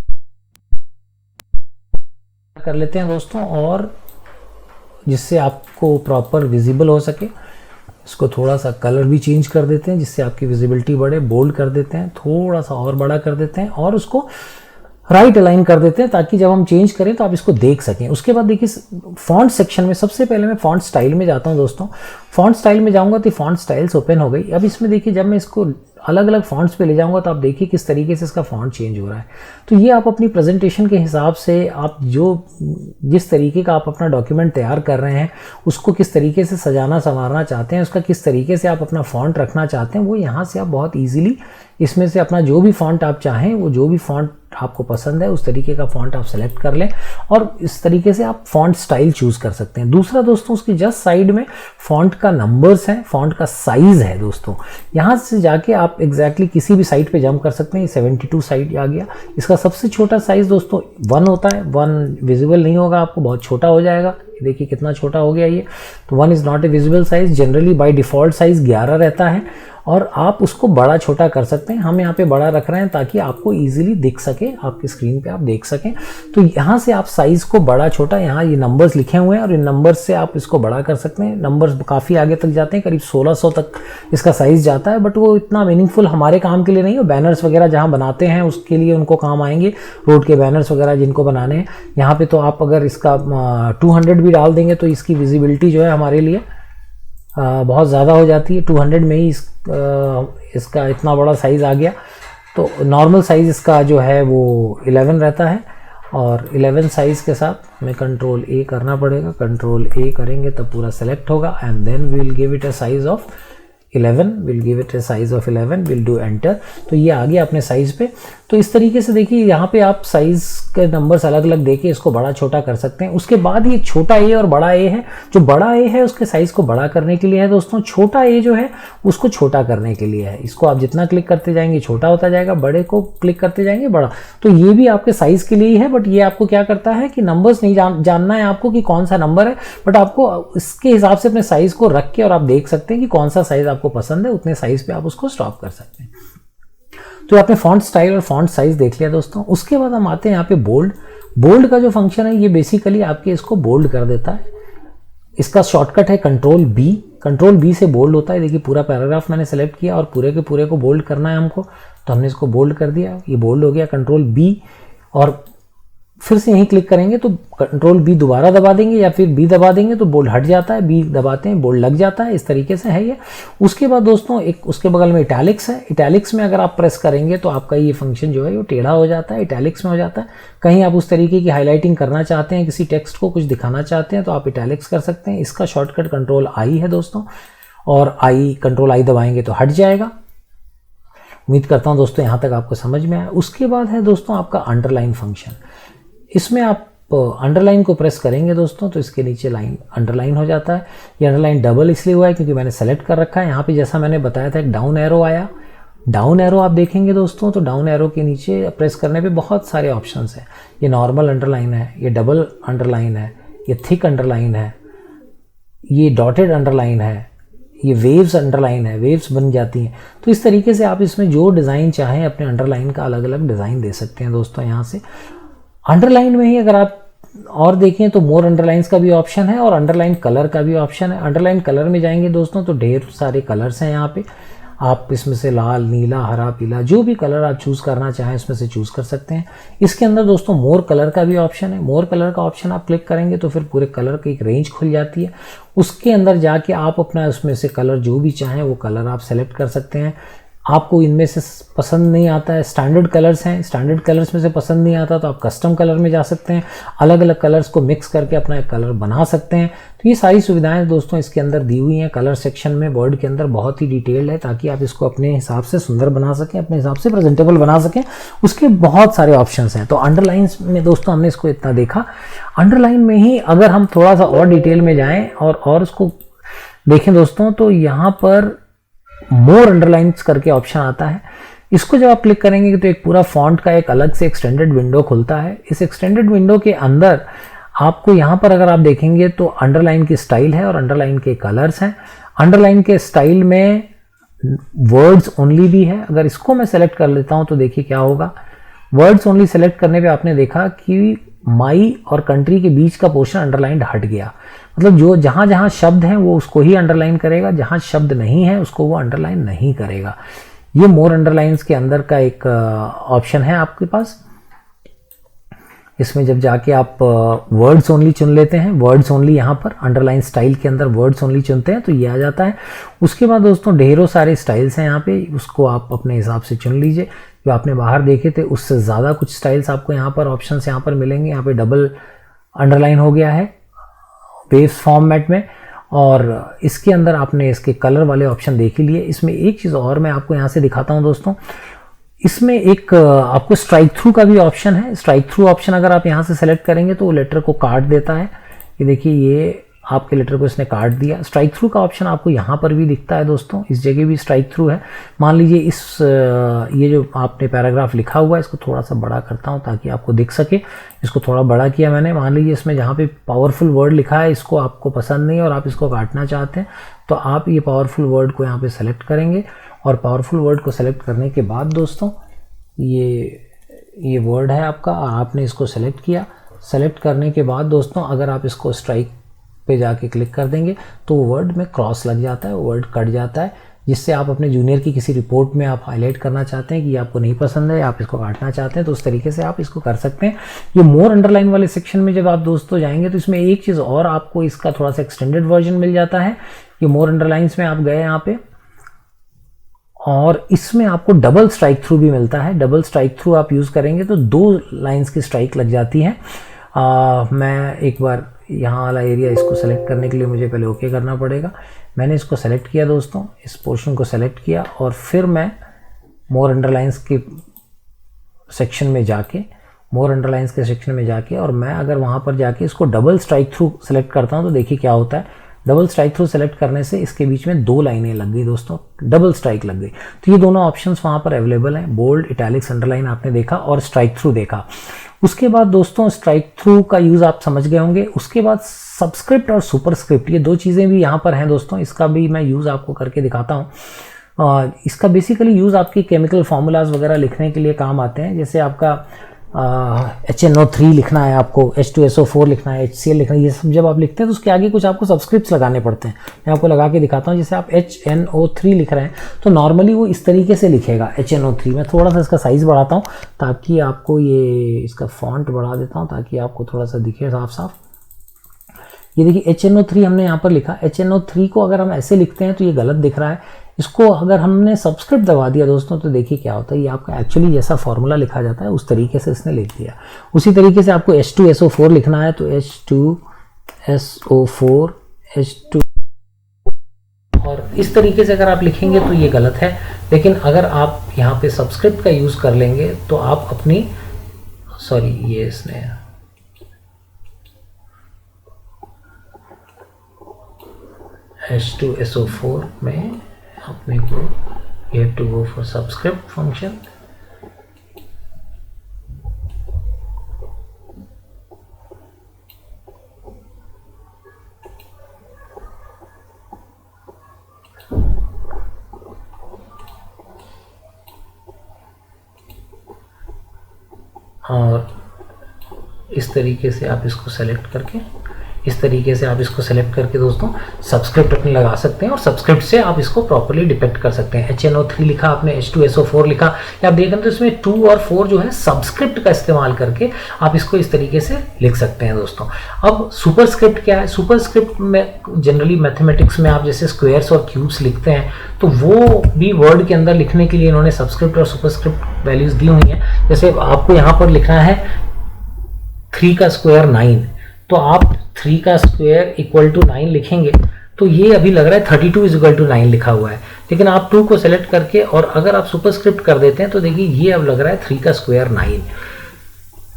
कर लेते हैं दोस्तों, और जिससे आपको प्रॉपर विजिबल हो सके इसको थोड़ा सा कलर भी चेंज कर देते हैं, जिससे आपकी विजिबिलिटी बढ़े। बोल्ड कर देते हैं, थोड़ा सा और बड़ा कर देते हैं, और उसको राइट अलाइन कर देते हैं ताकि जब हम चेंज करें तो आप इसको देख सकें। उसके बाद देखिए फॉन्ट सेक्शन में सबसे पहले मैं फॉन्ट स्टाइल में जाता हूं दोस्तों। फॉन्ट स्टाइल में जाऊंगा तो फॉन्ट स्टाइल्स ओपन हो गई। अब इसमें देखिए जब मैं इसको अलग अलग फॉन्ट्स पे ले जाऊंगा तो आप देखिए किस तरीके से इसका फॉन्ट चेंज हो रहा है। तो ये आप अपनी प्रेजेंटेशन के हिसाब से आप जिस तरीके का आप अपना डॉक्यूमेंट तैयार कर रहे हैं उसको किस तरीके से सजाना संवारना चाहते हैं, उसका किस तरीके से आप अपना फॉन्ट रखना चाहते हैं, वो यहाँ से आप बहुत ईजिली इसमें से अपना जो भी फॉन्ट आप चाहें, वो जो भी फॉन्ट आपको पसंद है उस तरीके का फॉन्ट आप सेलेक्ट कर लें, और इस तरीके से आप फॉन्ट स्टाइल चूज कर सकते हैं। दूसरा दोस्तों उसकी जस्ट साइड में फॉन्ट का नंबर्स है, फॉन्ट का साइज है दोस्तों। यहाँ से जाके आप एग्जैक्टली किसी भी साइड पे जंप कर सकते हैं। 72 साइड आ गया। इसका सबसे छोटा साइज दोस्तों 1 होता है। 1 विजिबल नहीं होगा आपको, बहुत छोटा हो जाएगा। देखिए कितना छोटा हो गया ये। तो 1 is not a visible size. Generally by default size 11 रहता है, और आप उसको बड़ा छोटा कर सकते हैं। हम यहाँ पे बड़ा रख रहे हैं ताकि आपको इजीली दिख सके, आपकी स्क्रीन पे आप देख सकें। तो यहाँ से आप साइज़ को बड़ा छोटा, यहाँ ये नंबर्स लिखे हुए हैं और इन नंबर्स से आप इसको बड़ा कर सकते हैं। नंबर्स काफ़ी आगे तक जाते हैं, करीब 1600 तक इसका साइज़ जाता है, बट वो इतना मीनिंगफुल हमारे काम के लिए नहीं है। बैनर्स वगैरह जहाँ बनाते हैं उसके लिए उनको काम आएंगे, रोड के बैनर्स वगैरह जिनको बनाने हैं। यहाँ पर तो आप अगर इसका 200 भी डाल देंगे तो इसकी विजिबिलिटी जो है हमारे लिए बहुत ज़्यादा हो जाती है। 200 में ही इसका इतना बड़ा साइज़ आ गया। तो नॉर्मल साइज़ इसका जो है वो 11 रहता है, और 11 साइज़ के साथ हमें कंट्रोल A करना पड़ेगा। कंट्रोल A करेंगे तब पूरा सेलेक्ट होगा, and then we will give it a size of 11, will give it a size of 11, will do enter. तो ये आ गया अपने साइज पे। तो इस तरीके से देखिए यहाँ पे आप साइज के नंबर्स अलग अलग देके इसको बड़ा छोटा कर सकते हैं। उसके बाद ये छोटा ए और बड़ा ए है। जो बड़ा ए है उसके साइज को बड़ा करने के लिए है दोस्तों, छोटा ए जो है उसको छोटा करने के लिए है। इसको आप जितना क्लिक करते जाएंगे छोटा होता जाएगा, बड़े को क्लिक करते जाएंगे बड़ा। तो ये भी आपके साइज के लिए ही है, बट ये आपको क्या करता है कि नंबर्स नहीं जानना है आपको कि कौन सा नंबर है, बट आपको इसके हिसाब से अपने साइज को रख के और आप देख सकते हैं कि कौन सा साइज आपको पसंद है, उतने साइज पे आप उसको स्टॉप कर सकते हैं। तो आपने फॉन्ट स्टाइल और फॉन्ट साइज देख लिया दोस्तों। उसके बाद हम आते हैं यहाँ पे बोल्ड। बोल्ड का जो फंक्शन है ये बेसिकली आपके इसको बोल्ड कर देता है। इसका शॉर्टकट है कंट्रोल बी। कंट्रोल बी से बोल्ड होता है। देखिए पूरा पैराग्राफ मैंने सेलेक्ट किया और पूरे के पूरे को बोल्ड करना है हमको, तो हमने इसको बोल्ड कर दिया, ये बोल्ड हो गया। कंट्रोल बी और फिर से यहीं क्लिक करेंगे तो कंट्रोल बी दोबारा दबा देंगे या फिर बी दबा देंगे तो बोल्ड हट जाता है, बी दबाते हैं बोल्ड लग जाता है। इस तरीके से है ये। उसके बाद दोस्तों एक उसके बगल में इटैलिक्स है। इटैलिक्स में अगर आप प्रेस करेंगे तो आपका ये फंक्शन जो है वो टेढ़ा हो जाता है, इटैलिक्स में हो जाता है। कहीं आप उस तरीके की हाईलाइटिंग करना चाहते हैं, किसी टेक्स्ट को कुछ दिखाना चाहते हैं तो आप इटैलिक्स कर सकते हैं। इसका शॉर्टकट कंट्रोल आई है दोस्तों, और कंट्रोल आई दबाएंगे तो हट जाएगा। उम्मीद करता हूँ दोस्तों यहाँ तक आपको समझ में आया। उसके बाद है दोस्तों आपका अंडरलाइन फंक्शन। इसमें आप अंडरलाइन को प्रेस करेंगे दोस्तों तो इसके नीचे लाइन अंडरलाइन हो जाता है। ये अंडरलाइन डबल इसलिए हुआ है क्योंकि मैंने सेलेक्ट कर रखा है। यहाँ पे जैसा मैंने बताया था एक डाउन एरो आया। डाउन एरो आप देखेंगे दोस्तों तो डाउन एरो के नीचे प्रेस करने पे बहुत सारे ऑप्शंस हैं। ये नॉर्मल अंडरलाइन है, ये डबल अंडरलाइन है, ये थिक अंडरलाइन है, ये डॉटेड अंडरलाइन है, ये वेव्स अंडरलाइन है, वेव्स बन जाती हैं। तो इस तरीके से आप इसमें जो डिज़ाइन चाहें अपने अंडरलाइन का अलग अलग डिज़ाइन दे सकते हैं दोस्तों। यहाँ से अंडरलाइन में ही अगर आप और देखें तो मोर अंडरलाइंस का भी ऑप्शन है और अंडरलाइन कलर का भी ऑप्शन है। अंडरलाइन कलर में जाएंगे दोस्तों तो ढेर सारे कलर्स हैं यहाँ पे। आप इसमें से लाल, नीला, हरा, पीला जो भी कलर आप चूज़ करना चाहें इसमें से चूज़ कर सकते हैं। इसके अंदर दोस्तों मोर कलर का भी ऑप्शन है। मोर कलर का ऑप्शन आप क्लिक करेंगे तो फिर पूरे कलर की एक रेंज खुल जाती है। उसके अंदर जाके आप अपना उसमें से कलर जो भी चाहें वो कलर आप सेलेक्ट कर सकते हैं। आपको इनमें से पसंद नहीं आता है, स्टैंडर्ड कलर्स हैं, स्टैंडर्ड कलर्स में से पसंद नहीं आता तो आप कस्टम कलर में जा सकते हैं, अलग अलग कलर्स को मिक्स करके अपना एक कलर बना सकते हैं। तो ये सारी सुविधाएं दोस्तों इसके अंदर दी हुई हैं। कलर सेक्शन में वर्ड के अंदर बहुत ही डिटेल्ड है ताकि आप इसको अपने हिसाब से सुंदर बना सकें, अपने हिसाब से प्रेजेंटेबल बना सकें। उसके बहुत सारे ऑप्शंस हैं। तो अंडरलाइंस में दोस्तों हमने इसको इतना देखा। अंडरलाइन में ही अगर हम थोड़ा सा और डिटेल में जाएं और उसको देखें दोस्तों, तो यहाँ पर मोर अंडरलाइंस करके ऑप्शन आता है। इसको जब आप क्लिक करेंगे तो एक पूरा फॉन्ट का एक अलग से एक्सटेंडेड विंडो खुलता है। इस एक्सटेंडेड विंडो के अंदर आपको यहाँ पर अगर आप देखेंगे तो अंडरलाइन की स्टाइल है और अंडरलाइन के कलर्स हैं। अंडरलाइन के स्टाइल में वर्ड्स ओनली भी है। अगर इसको मैं सेलेक्ट कर लेता हूँ तो देखिए क्या होगा। वर्ड्स ओनली सेलेक्ट करने पे आपने देखा कि माई और कंट्री के बीच का पोर्शन अंडरलाइन हट गया। मतलब जो जहां जहां शब्द हैं वो उसको ही अंडरलाइन करेगा, जहां शब्द नहीं है उसको वो अंडरलाइन नहीं करेगा। ये मोर अंडरलाइंस के अंदर का एक ऑप्शन है आपके पास। इसमें जब जाके आप वर्ड्स ओनली चुन लेते हैं, वर्ड्स ओनली यहाँ पर अंडरलाइन स्टाइल के अंदर वर्ड्स ओनली चुनते हैं तो ये आ जाता है। उसके बाद दोस्तों ढेरों सारे स्टाइल्स हैं यहाँ पे, उसको आप अपने हिसाब से चुन लीजिए। जो आपने बाहर देखे थे उससे ज़्यादा कुछ स्टाइल्स आपको यहाँ पर ऑप्शंस यहाँ पर मिलेंगे। यहाँ पे डबल अंडरलाइन हो गया है वेव्स फॉर्मेट में, और इसके अंदर आपने इसके कलर वाले ऑप्शन देख ही लिए। इसमें एक चीज़ और मैं आपको यहाँ से दिखाता हूँ दोस्तों, इसमें एक आपको स्ट्राइक थ्रू का भी ऑप्शन है। स्ट्राइक थ्रू ऑप्शन अगर आप यहाँ से सेलेक्ट करेंगे तो वो लेटर को काट देता है। ये देखिए ये आपके लेटर को इसने काट दिया। स्ट्राइक थ्रू का ऑप्शन आपको यहाँ पर भी दिखता है दोस्तों, इस जगह भी स्ट्राइक थ्रू है। मान लीजिए ये जो आपने पैराग्राफ लिखा हुआ है इसको थोड़ा सा बड़ा करता हूँ ताकि आपको दिख सके। इसको थोड़ा बड़ा किया मैंने। मान लीजिए इसमें जहाँ पे पावरफुल वर्ड लिखा है इसको आपको पसंद नहीं है और आप इसको काटना चाहते हैं तो आप ये पावरफुल वर्ड को यहाँ पे सेलेक्ट करेंगे और पावरफुल वर्ड को सेलेक्ट करने के बाद दोस्तों ये वर्ड है आपका और आपने इसको सेलेक्ट किया। सेलेक्ट करने के बाद दोस्तों अगर आप इसको स्ट्राइक पे जाके क्लिक कर देंगे तो वर्ड में क्रॉस लग जाता है, वर्ड कट जाता है, जिससे आप अपने जूनियर की किसी रिपोर्ट में आप हाईलाइट करना चाहते हैं कि आपको नहीं पसंद है, आप इसको काटना चाहते हैं तो उस तरीके से आप इसको कर सकते हैं। ये मोर अंडरलाइन वाले सेक्शन में जब आप दोस्तों जाएंगे तो इसमें एक चीज़ और आपको इसका थोड़ा सा एक्सटेंडेड वर्जन मिल जाता है। ये मोर अंडरलाइंस में आप गए यहाँ पे और इसमें आपको डबल स्ट्राइक थ्रू भी मिलता है। डबल स्ट्राइक थ्रू आप यूज़ करेंगे तो 2 लाइन्स की स्ट्राइक लग जाती है। मैं एक बार यहाँ वाला एरिया इसको सेलेक्ट करने के लिए मुझे पहले ओके करना पड़ेगा। मैंने इसको सेलेक्ट किया दोस्तों, इस पोर्शन को सेलेक्ट किया और फिर मैं मोर अंडरलाइंस के सेक्शन में जाके और मैं अगर वहाँ पर जाके इसको डबल स्ट्राइक थ्रू सेलेक्ट करता हूँ तो देखिए क्या होता है। डबल स्ट्राइक थ्रू सेलेक्ट करने से इसके बीच में 2 लाइनें लग गई दोस्तों, डबल स्ट्राइक लग गई। तो ये दोनों ऑप्शंस वहाँ पर अवेलेबल हैं। बोल्ड, इटैलिक्स, अंडरलाइन आपने देखा और स्ट्राइक थ्रू देखा। उसके बाद दोस्तों स्ट्राइक थ्रू का यूज़ आप समझ गए होंगे। उसके बाद सबस्क्रिप्ट और सुपरस्क्रिप्ट, ये 2 चीज़ें भी यहाँ पर हैं दोस्तों। इसका भी मैं यूज़ आपको करके दिखाता हूँ। इसका बेसिकली यूज़ आपके केमिकल फार्मूलाज वगैरह लिखने के लिए काम आते हैं। जैसे आपका HNO3 लिखना है, आपको H2SO4 लिखना है, HCl लिखना है, ये सब जब आप लिखते हैं तो उसके आगे कुछ आपको सबस्क्रिप्ट्स लगाने पड़ते हैं। मैं आपको लगा के दिखाता हूँ। जैसे आप HNO3 लिख रहे हैं तो नॉर्मली वो इस तरीके से लिखेगा HNO3। मैं थोड़ा सा इसका साइज़ बढ़ाता हूँ ताकि आपको ये इसका फॉन्ट बढ़ा देता हूँ ताकि आपको थोड़ा सा दिखे साफ साफ। ये देखिए HNO3 हमने यहाँ पर लिखा। HNO3 को अगर हम ऐसे लिखते हैं तो ये गलत दिख रहा है। इसको अगर हमने सबस्क्रिप्ट दबा दिया दोस्तों तो देखिए क्या होता है। ये आपका एक्चुअली जैसा फॉर्मूला लिखा जाता है उस तरीके से इसने लिख दिया। उसी तरीके से आपको H2SO4 लिखना है तो H2SO4 H2, और इस तरीके से अगर आप लिखेंगे तो ये गलत है। लेकिन अगर आप यहाँ पे सबस्क्रिप्ट का यूज़ कर लेंगे तो आप अपनी ये इसने H2SO4 में अपने को you have to go for subscript function। और इस तरीके से आप इसको सेलेक्ट करके इस तरीके से आप इसको सेलेक्ट करके दोस्तों सब्सक्रिप्ट अपने लगा सकते हैं और सब्सक्रिप्ट से आप इसको प्रॉपर्ली डिपेक्ट कर सकते हैं। HNO3 लिखा आपने, H2SO4 लिखा, या आप देख रहे हैं तो इसमें 2 और 4 जो है सब्सक्रिप्ट का इस्तेमाल करके आप इसको इस तरीके से लिख सकते हैं दोस्तों। अब सुपरस्क्रिप्ट क्या है? सुपरस्क्रिप्ट में जनरली मैथमेटिक्स में आप जैसे स्क्वायर्स और क्यूब्स लिखते हैं तो वो भी वर्ड के अंदर लिखने के लिए इन्होंने सब्सक्रिप्ट और सुपरस्क्रिप्ट वैल्यूज दी हुई हैं। जैसे आपको यहाँ पर लिखना है 3 का स्क्वायर 9, तो आप 3 का स्क्वायर इक्वल टू 9 लिखेंगे तो ये अभी लग रहा है 32 इज इक्वल टू 9 लिखा हुआ है, लेकिन आप 2 को सेलेक्ट करके और अगर आप सुपरस्क्रिप्ट कर देते हैं तो देखिए ये अब लग रहा है 3 का स्क्वायर 9।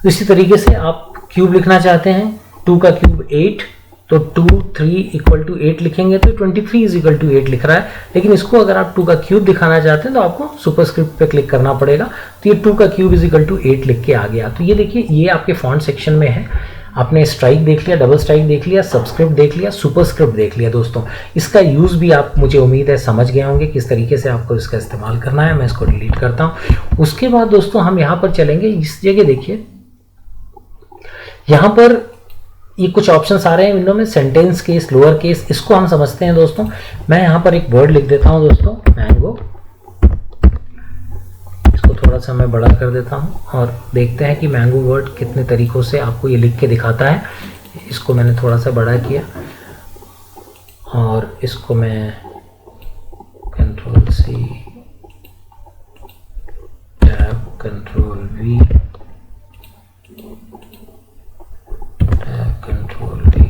इसी तरीके से आप क्यूब लिखना चाहते हैं, 2 का क्यूब 8, तो 2 3 इक्वल टू 8 लिखेंगे तो 23 इज इक्वल टू 8 लिख रहा है। लेकिन इसको अगर आप 2 का क्यूब दिखाना चाहते हैं तो आपको सुपरस्क्रिप्ट पे क्लिक करना पड़ेगा, तो ये 2 का क्यूब इज इक्वल टू 8 लिख के आ गया। तो ये देखिए ये आपके फॉन्ट सेक्शन में है। आपने स्ट्राइक देख लिया, डबल स्ट्राइक देख लिया, सब्सक्रिप्ट देख लिया, सुपरस्क्रिप्ट देख लिया दोस्तों। इसका यूज़ भी आप, मुझे उम्मीद है, समझ गए होंगे किस तरीके से आपको इसका इस्तेमाल करना है। मैं इसको डिलीट करता हूँ। उसके बाद दोस्तों हम यहाँ पर चलेंगे, इस जगह देखिए यहाँ पर ये कुछ ऑप्शंस आ रहे हैं विंडो में, सेंटेंस केस, लोअर केस, इसको हम समझते हैं दोस्तों। मैं यहाँ पर एक वर्ड लिख देता हूँ दोस्तों, मैंगो। इसको थोड़ा सा मैं बड़ा कर देता हूँ और देखते हैं कि मैंगो वर्ड कितने तरीकों से आपको ये लिख के दिखाता है। इसको मैंने थोड़ा सा बड़ा किया और इसको मैं Ctrl+C, टैब Ctrl+V, Ctrl+V,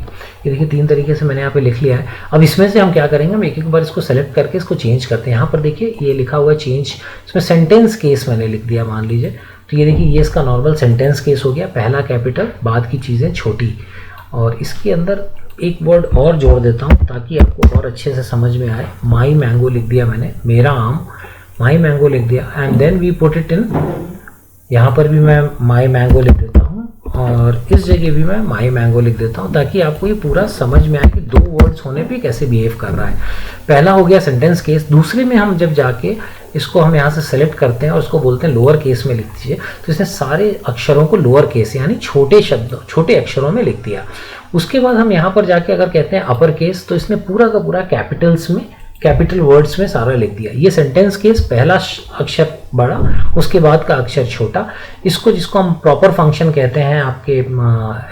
ये देखिए 3 तरीके से मैंने यहाँ पे लिख लिया है। अब इसमें से हम क्या करेंगे, हम एक एक बार इसको सेलेक्ट करके इसको चेंज करते हैं। यहाँ पर देखिए ये लिखा हुआ है चेंज, इसमें सेंटेंस केस मैंने लिख दिया मान लीजिए, तो ये देखिए ये इसका नॉर्मल सेंटेंस केस हो गया, पहला कैपिटल, बाद की चीज़ें छोटी। और इसके अंदर एक वर्ड और जोड़ देता हूँ ताकि आपको और अच्छे से समझ में आए। माई मैंगो लिख दिया मैंने, मेरा आम, माई मैंगो लिख दिया, and then we put it in, यहाँ पर भी मैं माई मैंगो लिख देता हूँ और इस जगह भी मैं माई मैंगो लिख देता हूँ ताकि आपको ये पूरा समझ में आए कि 2 वर्ड्स होने पे कैसे बिहेव कर रहा है। पहला हो गया सेंटेंस केस। दूसरे में हम जब जाके इसको हम यहाँ से सेलेक्ट करते हैं और उसको बोलते हैं लोअर केस में लिख दीजिए, तो इसने सारे अक्षरों को लोअर केस यानी छोटे शब्दों, छोटे अक्षरों में लिख दिया। उसके बाद हम यहाँ पर जाके अगर कहते हैं अपर केस, तो इसने पूरा का पूरा कैपिटल्स में, कैपिटल वर्ड्स में सारा लिख दिया। ये सेंटेंस केस, पहला अक्षर बड़ा, उसके बाद का अक्षर छोटा। इसको, जिसको हम प्रॉपर फंक्शन कहते हैं आपके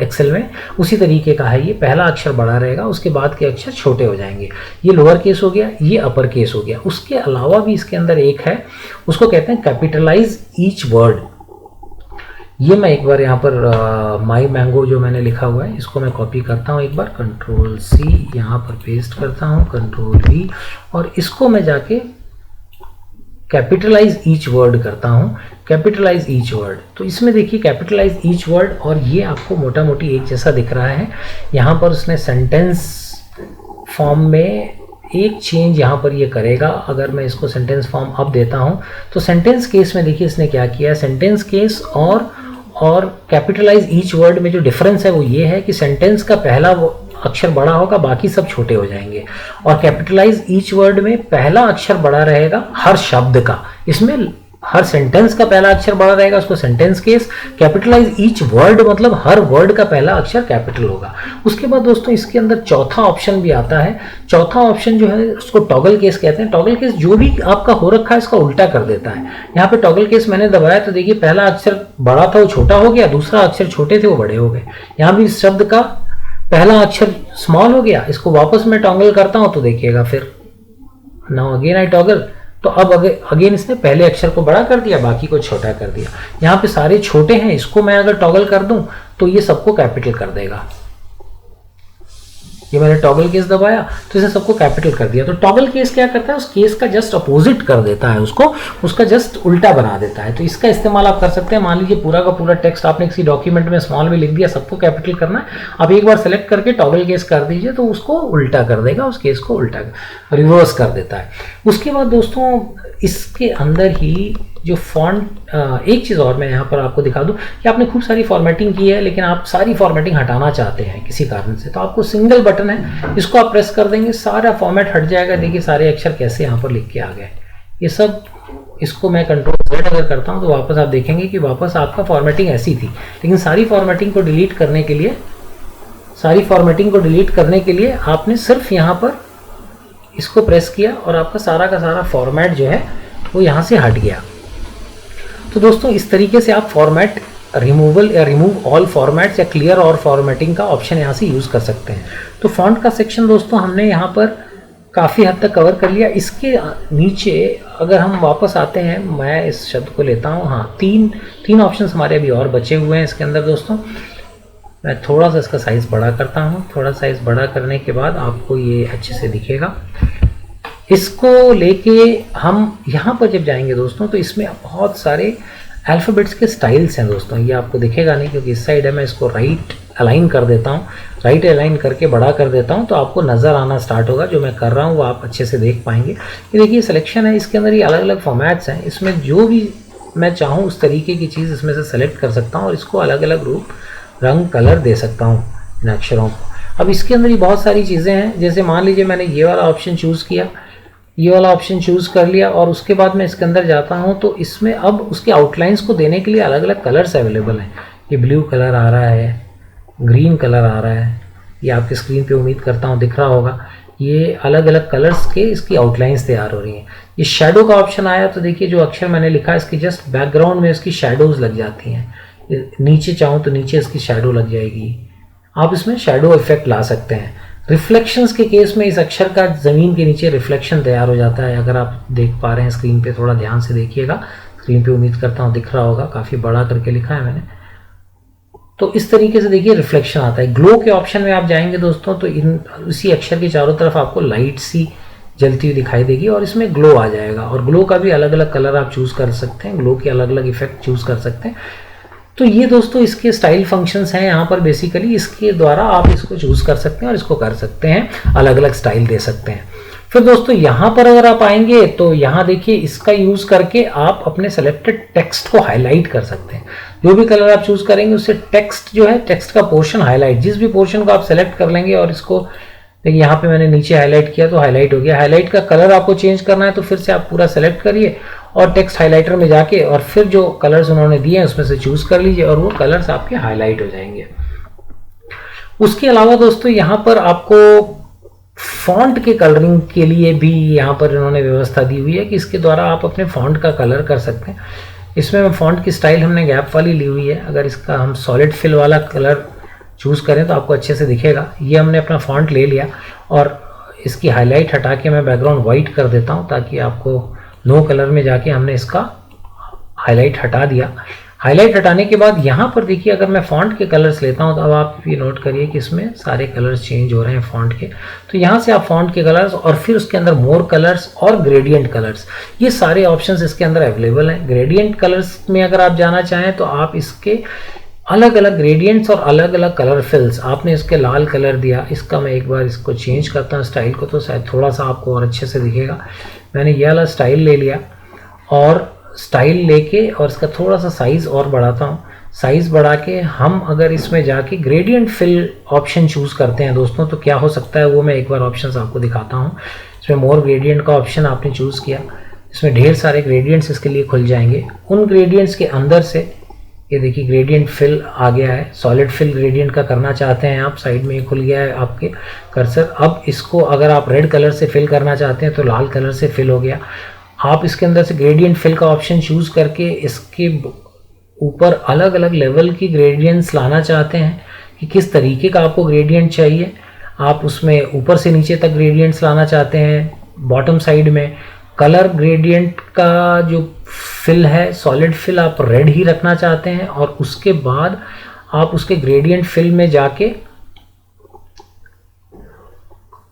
एक्सेल में, उसी तरीके का है ये। पहला अक्षर बड़ा रहेगा, उसके बाद के अक्षर छोटे हो जाएंगे। ये लोअर केस हो गया, ये अपर केस हो गया। उसके अलावा भी इसके अंदर एक है, उसको कहते हैं कैपिटलाइज ईच वर्ड। ये मैं एक बार यहाँ पर माई मैंगो जो मैंने लिखा हुआ है इसको मैं कॉपी करता हूँ, एक बार Ctrl+C यहाँ पर पेस्ट करता हूँ, Ctrl+V, और इसको मैं जाके कैपिटलाइज ईच वर्ड करता हूँ, कैपिटलाइज ईच वर्ड। तो इसमें देखिए कैपिटलाइज ईच वर्ड, और ये आपको मोटा मोटी एक जैसा दिख रहा है। यहाँ पर उसने सेंटेंस फॉर्म में एक चेंज यहाँ पर ये करेगा। अगर मैं इसको सेंटेंस फॉर्म अब देता हूँ तो सेंटेंस केस में देखिए इसने क्या किया है, सेंटेंस केस और कैपिटलाइज ईच वर्ड में जो डिफरेंस है वो ये है कि सेंटेंस का पहला अक्षर बड़ा होगा, बाकी सब छोटे हो जाएंगे। और कैपिटलाइज ईच वर्ड में पहला अक्षर बड़ा रहेगा हर शब्द का, इसमें हर सेंटेंस का पहला अक्षर बड़ा रहेगा, उसको sentence case. Capitalise each word मतलब हर वर्ड का पहला अक्षर कैपिटल होगा। उसके बाद दोस्तों इसके अंदर चौथा ऑप्शन भी आता है। चौथा ऑप्शन जो है उसको टॉगल केस कहते हैं। टॉगल केस जो भी आपका हो रखा है इसका उल्टा कर देता है। यहाँ पे टॉगल केस मैंने दबाया तो देखिए पहला अक्षर बड़ा था वो छोटा हो गया, दूसरा अक्षर छोटे थे वो बड़े हो गए। यहाँ भी इस शब्द का पहला अक्षर स्मॉल हो गया, इसको वापस मैं टॉगल करता हूँ तो देखिएगा फिर नाउ अगेन आई टॉगल, तो अब अगेन इसने पहले अक्षर को बड़ा कर दिया, बाकी को छोटा कर दिया। यहाँ पे सारे छोटे हैं, इसको मैं अगर टॉगल कर दूं तो ये सबको कैपिटल कर देगा। ये मैंने टॉगल केस दबाया तो इसे सबको कैपिटल कर दिया। तो टॉगल केस क्या करता है, उस केस का जस्ट अपोजिट कर देता है, उसका जस्ट उल्टा बना देता है। तो इसका इस्तेमाल आप कर सकते हैं। मान लीजिए पूरा का पूरा टेक्स्ट आपने किसी डॉक्यूमेंट में स्मॉल में लिख दिया, सबको कैपिटल करना है, आप एक बार सेलेक्ट करके टॉगल केस कर दीजिए तो उसको उल्टा कर देगा, उस केस को उल्टा रिवर्स कर देता है। उसके बाद दोस्तों इसके अंदर ही जो फॉन्ट, एक चीज़ और मैं यहाँ पर आपको दिखा दूँ कि आपने खूब सारी फॉर्मेटिंग की है लेकिन आप सारी फॉर्मेटिंग हटाना चाहते हैं किसी कारण से, तो आपको सिंगल बटन है, इसको आप प्रेस कर देंगे, सारा फॉर्मेट हट जाएगा। देखिए सारे अक्षर कैसे यहाँ पर लिख के आ गए ये सब। इसको मैं Ctrl+Z अगर करता हूँ तो वापस आप देखेंगे कि वापस आपका फॉर्मेटिंग ऐसी थी, लेकिन सारी फॉर्मेटिंग को डिलीट करने के लिए सारी फॉर्मेटिंग को डिलीट करने के लिए आपने सिर्फ यहाँ पर इसको प्रेस किया और आपका सारा का सारा फॉर्मेट जो है वो यहाँ से हट गया। तो दोस्तों इस तरीके से आप फॉर्मेट रिमूवल या रिमूव ऑल फॉर्मेट्स या क्लियर और फॉर्मेटिंग का ऑप्शन यहाँ से यूज़ कर सकते हैं। तो फॉन्ट का सेक्शन दोस्तों हमने यहाँ पर काफ़ी हद तक कवर कर लिया। इसके नीचे अगर हम वापस आते हैं, मैं इस शब्द को लेता हूँ, हाँ तीन ऑप्शंस हमारे अभी और बचे हुए हैं इसके अंदर दोस्तों। मैं थोड़ा सा इसका साइज़ बड़ा करता हूँ। थोड़ा साइज़ बड़ा करने के बाद आपको ये अच्छे से दिखेगा। इसको लेके हम यहाँ पर जब जाएंगे दोस्तों तो इसमें बहुत सारे अल्फ़ाबेट्स के स्टाइल्स हैं दोस्तों। ये आपको दिखेगा नहीं क्योंकि इस साइड है। मैं इसको राइट अलाइन कर देता हूँ, राइट अलाइन करके बड़ा कर देता हूँ तो आपको नज़र आना स्टार्ट होगा। जो मैं कर रहा हूँ वो आप अच्छे से देख पाएंगे। ये देखिए सिलेक्शन है, इसके अंदर ये अलग अलग फॉर्मेट्स हैं। इसमें जो भी मैं चाहूँ उस तरीके की चीज़ इसमें से सेलेक्ट कर सकता हूँ और इसको अलग अलग रूप, रंग, कलर दे सकता हूँ इन अक्षरों को। अब इसके अंदर ये बहुत सारी चीज़ें हैं। जैसे मान लीजिए मैंने ये वाला ऑप्शन चूज़ किया, ये वाला ऑप्शन चूज़ कर लिया और उसके बाद मैं इसके अंदर जाता हूँ तो इसमें अब उसके आउटलाइंस को देने के लिए अलग अलग कलर्स अवेलेबल हैं। ये ब्लू कलर आ रहा है, ग्रीन कलर आ रहा है, ये आपकी स्क्रीन पे उम्मीद करता हूँ दिख रहा होगा। ये अलग अलग कलर्स के इसकी आउटलाइंस तैयार हो रही हैं। ये शेडो का ऑप्शन आया तो देखिए जो अक्षर मैंने लिखा है इसकी जस्ट बैकग्राउंड में इसकी शेडोज़ लग जाती हैं। नीचे चाहूँ तो नीचे इसकी शेडो लग जाएगी। आप इसमें शेडो इफेक्ट ला सकते हैं। रिफ्लेक्शंस के केस में इस अक्षर का ज़मीन के नीचे रिफ्लेक्शन तैयार हो जाता है। अगर आप देख पा रहे हैं स्क्रीन पे, थोड़ा ध्यान से देखिएगा। स्क्रीन पे उम्मीद करता हूँ दिख रहा होगा, काफ़ी बड़ा करके लिखा है मैंने। तो इस तरीके से देखिए रिफ्लेक्शन आता है। ग्लो के ऑप्शन में आप जाएंगे दोस्तों तो इसी अक्षर के चारों तरफ आपको लाइट सी जलती हुई दिखाई देगी और इसमें ग्लो आ जाएगा। और ग्लो का भी अलग अलग कलर आप चूज़ कर सकते हैं, ग्लो के अलग अलग इफेक्ट चूज़ कर सकते हैं। तो ये दोस्तों इसके स्टाइल फंक्शंस हैं यहाँ पर। बेसिकली इसके द्वारा आप इसको चूज़ कर सकते हैं और इसको कर सकते हैं, अलग अलग स्टाइल दे सकते हैं। फिर दोस्तों यहाँ पर अगर आप आएंगे तो यहाँ देखिए इसका यूज़ करके आप अपने सेलेक्टेड टेक्स्ट को हाईलाइट कर सकते हैं। जो भी कलर आप चूज़ करेंगे उससे टेक्स्ट जो है, टेक्स्ट का पोर्शन हाईलाइट, जिस भी पोर्शन को आप सेलेक्ट कर लेंगे और इसको देखिए यहाँ पे मैंने नीचे हाईलाइट किया तो हाईलाइट हो गया। हाईलाइट का कलर आपको चेंज करना है तो फिर से आप पूरा सेलेक्ट करिए और टेक्स्ट हाइलाइटर में जाके और फिर जो कलर्स उन्होंने दिए हैं उसमें से चूज़ कर लीजिए और वो कलर्स आपके हाईलाइट हो जाएंगे। उसके अलावा दोस्तों यहाँ पर आपको फॉन्ट के कलरिंग के लिए भी यहाँ पर इन्होंने व्यवस्था दी हुई है कि इसके द्वारा आप अपने फॉन्ट का कलर कर सकते हैं। इसमें फॉन्ट की स्टाइल हमने गैप वाली ली हुई है। अगर इसका हम सॉलिड फिल वाला कलर चूज़ करें तो आपको अच्छे से दिखेगा। ये हमने अपना फॉन्ट ले लिया और इसकी हाईलाइट हटा के मैं बैकग्राउंड वाइट कर देता हूँ ताकि आपको नो कलर में जाके हमने इसका हाईलाइट हटा दिया। हाईलाइट हटाने के बाद यहाँ पर देखिए अगर मैं फॉन्ट के कलर्स लेता हूँ तो अब आप ये नोट करिए कि इसमें सारे कलर्स चेंज हो रहे हैं फॉन्ट के। तो यहाँ से आप फॉन्ट के कलर्स और फिर उसके अंदर मोर कलर्स और ग्रेडियंट कलर्स, ये सारे ऑप्शंस इसके अंदर अवेलेबल हैं। ग्रेडियंट कलर्स में अगर आप जाना चाहें तो आप इसके अलग अलग ग्रेडियंट्स और अलग अलग कलर फिल्स, आपने इसके लाल कलर दिया, इसका मैं एक बार इसको चेंज करता हूँ स्टाइल को तो शायद थोड़ा सा आपको और अच्छे से दिखेगा। मैंने ये वाला स्टाइल ले लिया और स्टाइल लेके और इसका थोड़ा सा साइज़ और बढ़ाता हूँ। साइज़ बढ़ा के हम अगर इसमें जाके ग्रेडियंट फिल ऑप्शन चूज़ करते हैं दोस्तों तो क्या हो सकता है वो मैं एक बार ऑप्शंस आपको दिखाता हूँ। इसमें मोर ग्रेडियंट का ऑप्शन आपने चूज़ किया, इसमें ढेर सारे ग्रेडियंट्स इसके लिए खुल जाएंगे। उन ग्रेडियंट्स के अंदर से ये देखिए ग्रेडियंट फिल आ गया है। सॉलिड फिल ग्रेडियंट का करना चाहते हैं आप, साइड में ये खुल गया है आपके कर्सर। अब इसको अगर आप रेड कलर से फिल करना चाहते हैं तो लाल कलर से फिल हो गया। आप इसके अंदर से ग्रेडियंट फिल का ऑप्शन चूज़ करके इसके ऊपर अलग अलग लेवल की ग्रेडियंट्स लाना चाहते हैं कि किस तरीके का आपको ग्रेडियंट चाहिए। आप उसमें ऊपर से नीचे तक ग्रेडियंट्स लाना चाहते हैं, बॉटम साइड में कलर ग्रेडियंट का जो फिल है, सॉलिड फिल आप रेड ही रखना चाहते हैं और उसके बाद आप उसके ग्रेडियंट फिल में जाके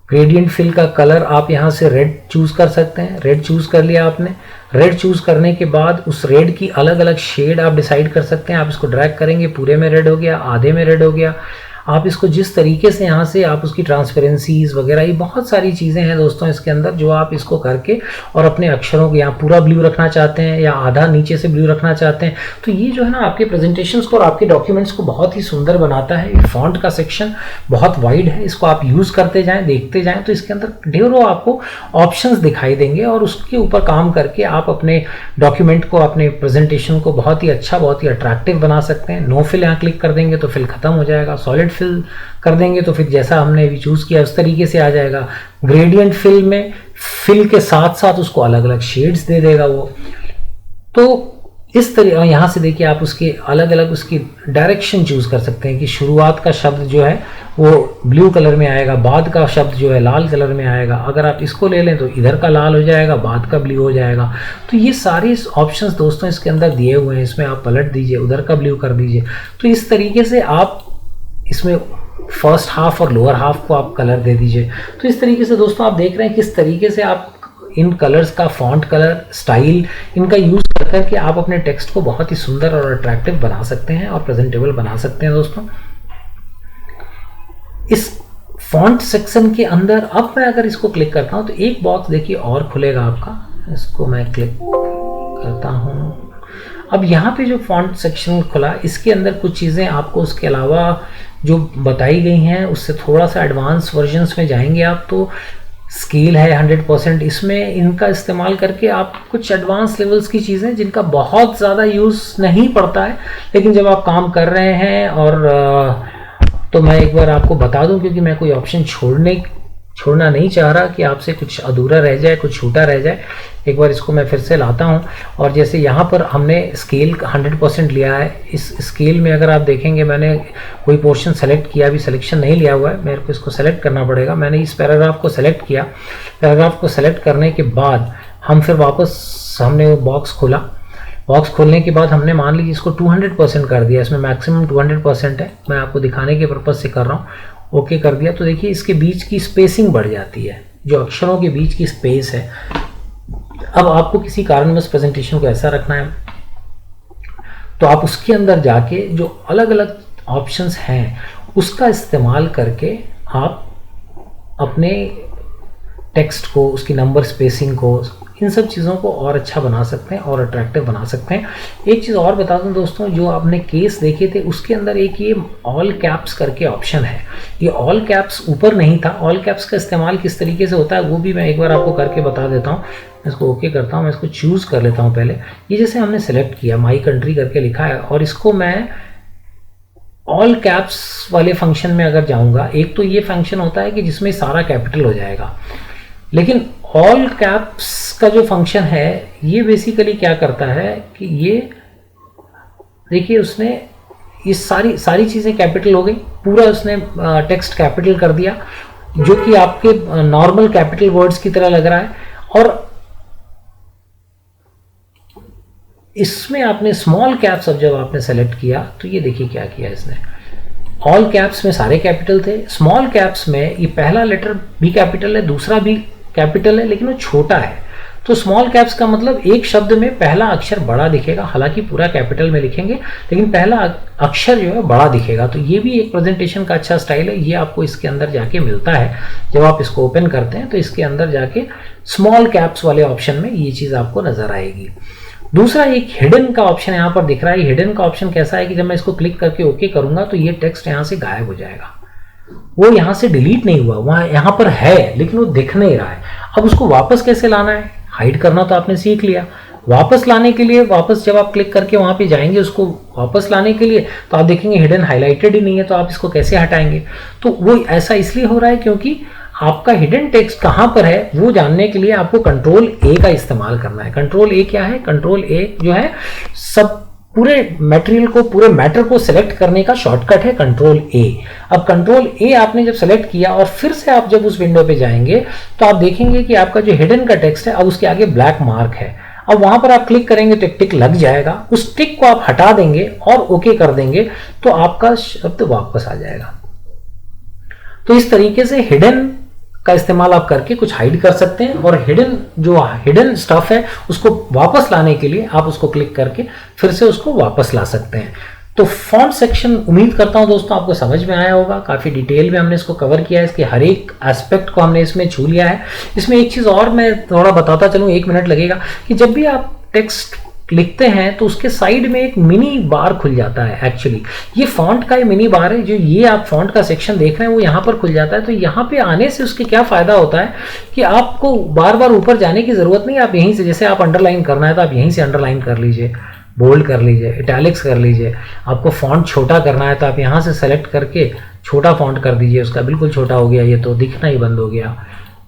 ग्रेडियंट फिल का कलर आप यहाँ से रेड चूज़ कर सकते हैं। रेड चूज़ कर लिया आपने। रेड चूज़ करने के बाद उस रेड की अलग अलग शेड आप डिसाइड कर सकते हैं। आप इसको ड्रैग करेंगे, पूरे में रेड हो गया, आधे में रेड हो गया। आप इसको जिस तरीके से यहाँ से आप उसकी ट्रांसपेरेंसीज वगैरह, ये बहुत सारी चीज़ें हैं दोस्तों इसके अंदर जो आप इसको करके और अपने अक्षरों को यहाँ पूरा ब्लू रखना चाहते हैं या आधा नीचे से ब्लू रखना चाहते हैं तो ये जो है ना आपके प्रेजेंटेशंस को और आपके डॉक्यूमेंट्स को बहुत ही सुंदर बनाता है। ये फॉन्ट का सेक्शन बहुत वाइड है, इसको आप यूज़ करते जाएँ, देखते जाएँ तो इसके अंदर ढेरों आपको ऑप्शंस दिखाई देंगे और उसके ऊपर काम करके आप अपने डॉक्यूमेंट को, अपने प्रेजेंटेशन को बहुत ही अच्छा, बहुत ही अट्रैक्टिव बना सकते हैं। नो फिल यहाँ क्लिक कर देंगे तो फिल खत्म हो जाएगा। सॉलिड फिल कर देंगे तो फिर जैसा हमने अभी चूज़ किया उस तरीके से आ जाएगा। ग्रेडियंट फिल में फिल के साथ साथ उसको अलग अलग शेड्स दे देगा वो। तो इस तरह यहाँ से देखिए आप उसके अलग अलग उसकी डायरेक्शन चूज कर सकते हैं कि शुरुआत का शब्द जो है वो ब्लू कलर में आएगा, बाद का शब्द जो है लाल कलर में आएगा। अगर आप इसको ले लें तो इधर का लाल हो जाएगा, बाद का ब्लू हो जाएगा। तो ये सारे ऑप्शंस दोस्तों इसके अंदर दिए हुए हैं, इसमें आप पलट दीजिए, उधर का ब्लू कर दीजिए। तो इस तरीके से आप इसमें फर्स्ट हाफ और लोअर हाफ को आप कलर दे दीजिए। तो इस तरीके से दोस्तों आप देख रहे हैं किस तरीके से आप इन कलर्स का फॉन्ट कलर स्टाइल इनका यूज करके आप अपने टेक्स्ट को बहुत ही सुंदर और अट्रैक्टिव बना सकते हैं और प्रेजेंटेबल बना सकते हैं दोस्तों। इस फॉन्ट सेक्शन के अंदर अब मैं अगर इसको क्लिक करता हूं तो एक बॉक्स देखिए और खुलेगा आपका। इसको मैं क्लिक करता हूं। अब यहाँ पे जो फॉन्ट सेक्शन खुला इसके अंदर कुछ चीज़ें आपको उसके अलावा जो बताई गई हैं उससे थोड़ा सा एडवांस वर्जन्स में जाएंगे आप तो स्केल है 100%। इसमें इनका इस्तेमाल करके आप कुछ एडवांस लेवल्स की चीज़ें जिनका बहुत ज़्यादा यूज़ नहीं पड़ता है, लेकिन जब आप काम कर रहे हैं और तो मैं एक बार आपको बता दूं क्योंकि मैं कोई ऑप्शन छोड़ना नहीं चाह रहा कि आपसे कुछ अधूरा रह जाए, कुछ छूटा रह जाए। एक बार इसको मैं फिर से लाता हूं और जैसे यहाँ पर हमने स्केल 100% लिया है। इस स्केल में अगर आप देखेंगे मैंने कोई पोर्शन सेलेक्ट किया, अभी सिलेक्शन नहीं लिया हुआ है, मेरे को इसको सेलेक्ट करना पड़ेगा। मैंने इस पैराग्राफ को सेलेक्ट किया। पैराग्राफ को सेलेक्ट करने के बाद हम फिर वापस हमने वो बॉक्स खोला। बॉक्स खोलने के बाद हमने मान लीजिए इसको 200% कर दिया। इसमें मैक्सिमम 200% है, मैं आपको दिखाने के पर्पज़ से कर रहा हूँ। ओके कर दिया तो देखिए इसके बीच की स्पेसिंग बढ़ जाती है, जो अक्षरों के बीच की स्पेस है। अब आपको किसी कारणवश प्रेजेंटेशन को ऐसा रखना है तो आप उसके अंदर जाके जो अलग अलग ऑप्शंस हैं उसका इस्तेमाल करके आप अपने टेक्स्ट को, उसकी नंबर स्पेसिंग को, इन सब चीज़ों को और अच्छा बना सकते हैं और अट्रैक्टिव बना सकते हैं। एक चीज़ और बता दूं दोस्तों, जो आपने केस देखे थे उसके अंदर एक ये ऑल कैप्स करके ऑप्शन है। ये ऑल कैप्स ऊपर नहीं था। ऑल कैप्स का इस्तेमाल किस तरीके से होता है वो भी मैं एक बार आपको करके बता देता हूँ। मैं इसको ओके करता हूँ, मैं इसको चूज़ कर लेता हूँ पहले। ये जैसे हमने सेलेक्ट किया, माई कंट्री करके लिखा है और इसको मैं ऑल कैप्स वाले फंक्शन में अगर जाऊँगा, एक तो ये फंक्शन होता है कि जिसमें सारा कैपिटल हो जाएगा, लेकिन ऑल कैप्स का जो फंक्शन है ये बेसिकली क्या करता है कि ये देखिए उसने ये सारी चीज़ें कैपिटल हो गई, पूरा उसने टेक्स्ट कैपिटल कर दिया जो कि आपके नॉर्मल कैपिटल वर्ड्स की तरह लग रहा है। और इसमें आपने स्मॉल कैप्स अब जब आपने सेलेक्ट किया तो ये देखिए क्या किया इसने। ऑल कैप्स में सारे कैपिटल थे, स्मॉल कैप्स में ये पहला लेटर भी कैपिटल है, दूसरा भी कैपिटल है, लेकिन वो छोटा है। तो स्मॉल कैप्स का मतलब एक शब्द में पहला अक्षर बड़ा दिखेगा, हालांकि पूरा कैपिटल में लिखेंगे लेकिन पहला अक्षर जो है बड़ा दिखेगा। तो ये भी एक प्रेजेंटेशन का अच्छा स्टाइल है। ये आपको इसके अंदर जाके मिलता है जब आप इसको ओपन करते हैं तो इसके अंदर जाके स्मॉल कैप्स वाले ऑप्शन में ये चीज़ आपको नजर आएगी। दूसरा एक हिडन का ऑप्शन यहाँ पर दिख रहा है। हिडन का ऑप्शन कैसा है कि जब मैं इसको क्लिक करके ओके करूंगा तो ये टेक्स्ट यहाँ से गायब हो जाएगा। वो यहाँ से डिलीट नहीं हुआ, वहाँ यहाँ पर है लेकिन वो दिख नहीं रहा है। अब उसको वापस कैसे लाना है? हाइड करना तो आपने सीख लिया। वापस लाने के लिए, वापस जब आप क्लिक करके वहाँ पे जाएंगे उसको वापस लाने के लिए, तो आप देखेंगे हिडन हाईलाइटेड ही नहीं है, तो आप इसको कैसे हटाएंगे? तो वो ऐसा इसलिए हो रहा है क्योंकि आपका हिडन टेक्स्ट कहाँ पर है वो जानने के लिए आपको कंट्रोल ए का इस्तेमाल करना है। कंट्रोल ए क्या है? कंट्रोल ए जो है सब पूरे मटेरियल को, पूरे मैटर को सिलेक्ट करने का शॉर्टकट है कंट्रोल ए। अब कंट्रोल ए आपने जब सेलेक्ट किया और फिर से आप जब उस विंडो पे जाएंगे तो आप देखेंगे कि आपका जो हिडन का टेक्स्ट है अब उसके आगे ब्लैक मार्क है। अब वहां पर आप क्लिक करेंगे तो एक टिक लग जाएगा, उस टिक को आप हटा देंगे और ओके कर देंगे तो आपका शब्द वापस आ जाएगा। तो इस तरीके से हिडन का इस्तेमाल आप करके कुछ हाइड कर सकते हैं और हिडन स्टफ है उसको वापस लाने के लिए आप उसको क्लिक करके फिर से उसको वापस ला सकते हैं। तो फॉन्ट सेक्शन उम्मीद करता हूं दोस्तों आपको समझ में आया होगा। काफी डिटेल में हमने इसको कवर किया है, इसके हर एक एस्पेक्ट को हमने इसमें छू लिया है। इसमें एक चीज और मैं थोड़ा बताता चलूं, 1 मिनट लगेगा, कि जब भी आप टेक्स्ट लिखते हैं तो उसके साइड में एक मिनी बार खुल जाता है। एक्चुअली ये फॉन्ट का मिनी बार है, जो ये आप फॉन्ट का सेक्शन देख रहे हैं वो यहाँ पर खुल जाता है। तो यहाँ पे आने से उसके क्या फायदा होता है कि आपको बार बार ऊपर जाने की जरूरत नहीं। आप यहीं से, जैसे आप अंडरलाइन करना है तो आप यहीं से अंडरलाइन कर लीजिए, बोल्ड कर लीजिए, इटैलिक्स कर लीजिए। आपको फॉन्ट छोटा करना है तो आप यहाँ से सेलेक्ट करके छोटा फॉन्ट कर दीजिए उसका, बिल्कुल छोटा हो गया ये तो दिखना ही बंद हो गया।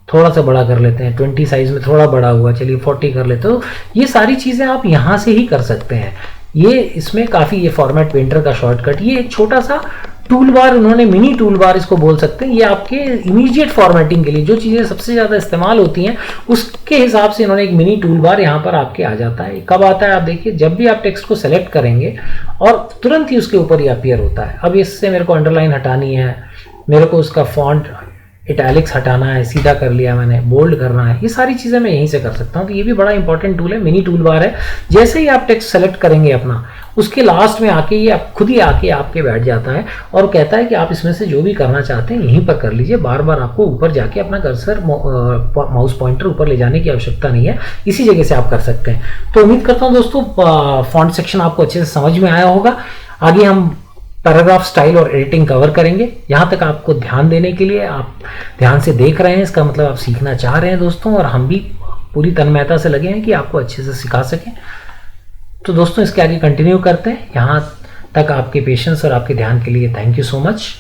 थोड़ा सा बड़ा कर लेते हैं, 20 साइज में थोड़ा बड़ा हुआ, चलिए 40 कर लेते। तो ये सारी चीज़ें आप यहाँ से ही कर सकते हैं। ये इसमें काफ़ी, ये फॉर्मेट पेंटर का शॉर्टकट, ये एक छोटा सा टूल बार उन्होंने, मिनी टूल बार इसको बोल सकते हैं। ये आपके इमीडिएट फॉर्मेटिंग के लिए जो चीज़ें सबसे ज़्यादा इस्तेमाल होती हैं उसके हिसाब से इन्होंने एक मिनी टूल बार यहाँ पर आपके आ जाता है। कब आता है आप देखिए, जब भी आप टेक्स्ट को सेलेक्ट करेंगे और तुरंत ही उसके ऊपर ही अपीयर होता है। अब इससे मेरे को अंडरलाइन हटानी है, मेरे को उसका फॉन्ट इटैलिक्स हटाना है, सीधा कर लिया मैंने, बोल्ड करना है, ये सारी चीज़ें मैं यहीं से कर सकता हूँ। तो ये भी बड़ा इंपॉर्टेंट टूल है, मिनी टूल बार है। जैसे ही आप टेक्स्ट सेलेक्ट करेंगे अपना, उसके लास्ट में आके ये खुद ही आके आपके बैठ जाता है और कहता है कि आप इसमें से जो भी करना चाहते हैं यहीं पर कर लीजिए। बार बार आपको ऊपर जाके अपना कर्सर, माउस पॉइंटर ऊपर ले जाने की आवश्यकता नहीं है, इसी जगह से आप कर सकते हैं। तो उम्मीद करता हूँ दोस्तों फॉन्ट सेक्शन आपको अच्छे से समझ में आया होगा। आगे हम पैराग्राफ स्टाइल और एडिटिंग कवर करेंगे। यहाँ तक आपको ध्यान देने के लिए, आप ध्यान से देख रहे हैं, इसका मतलब आप सीखना चाह रहे हैं दोस्तों, और हम भी पूरी तन्मयता से लगे हैं कि आपको अच्छे से सिखा सकें। तो दोस्तों इसके आगे कंटिन्यू करते हैं। यहाँ तक आपके पेशेंस और आपके ध्यान के लिए थैंक यू सो मच।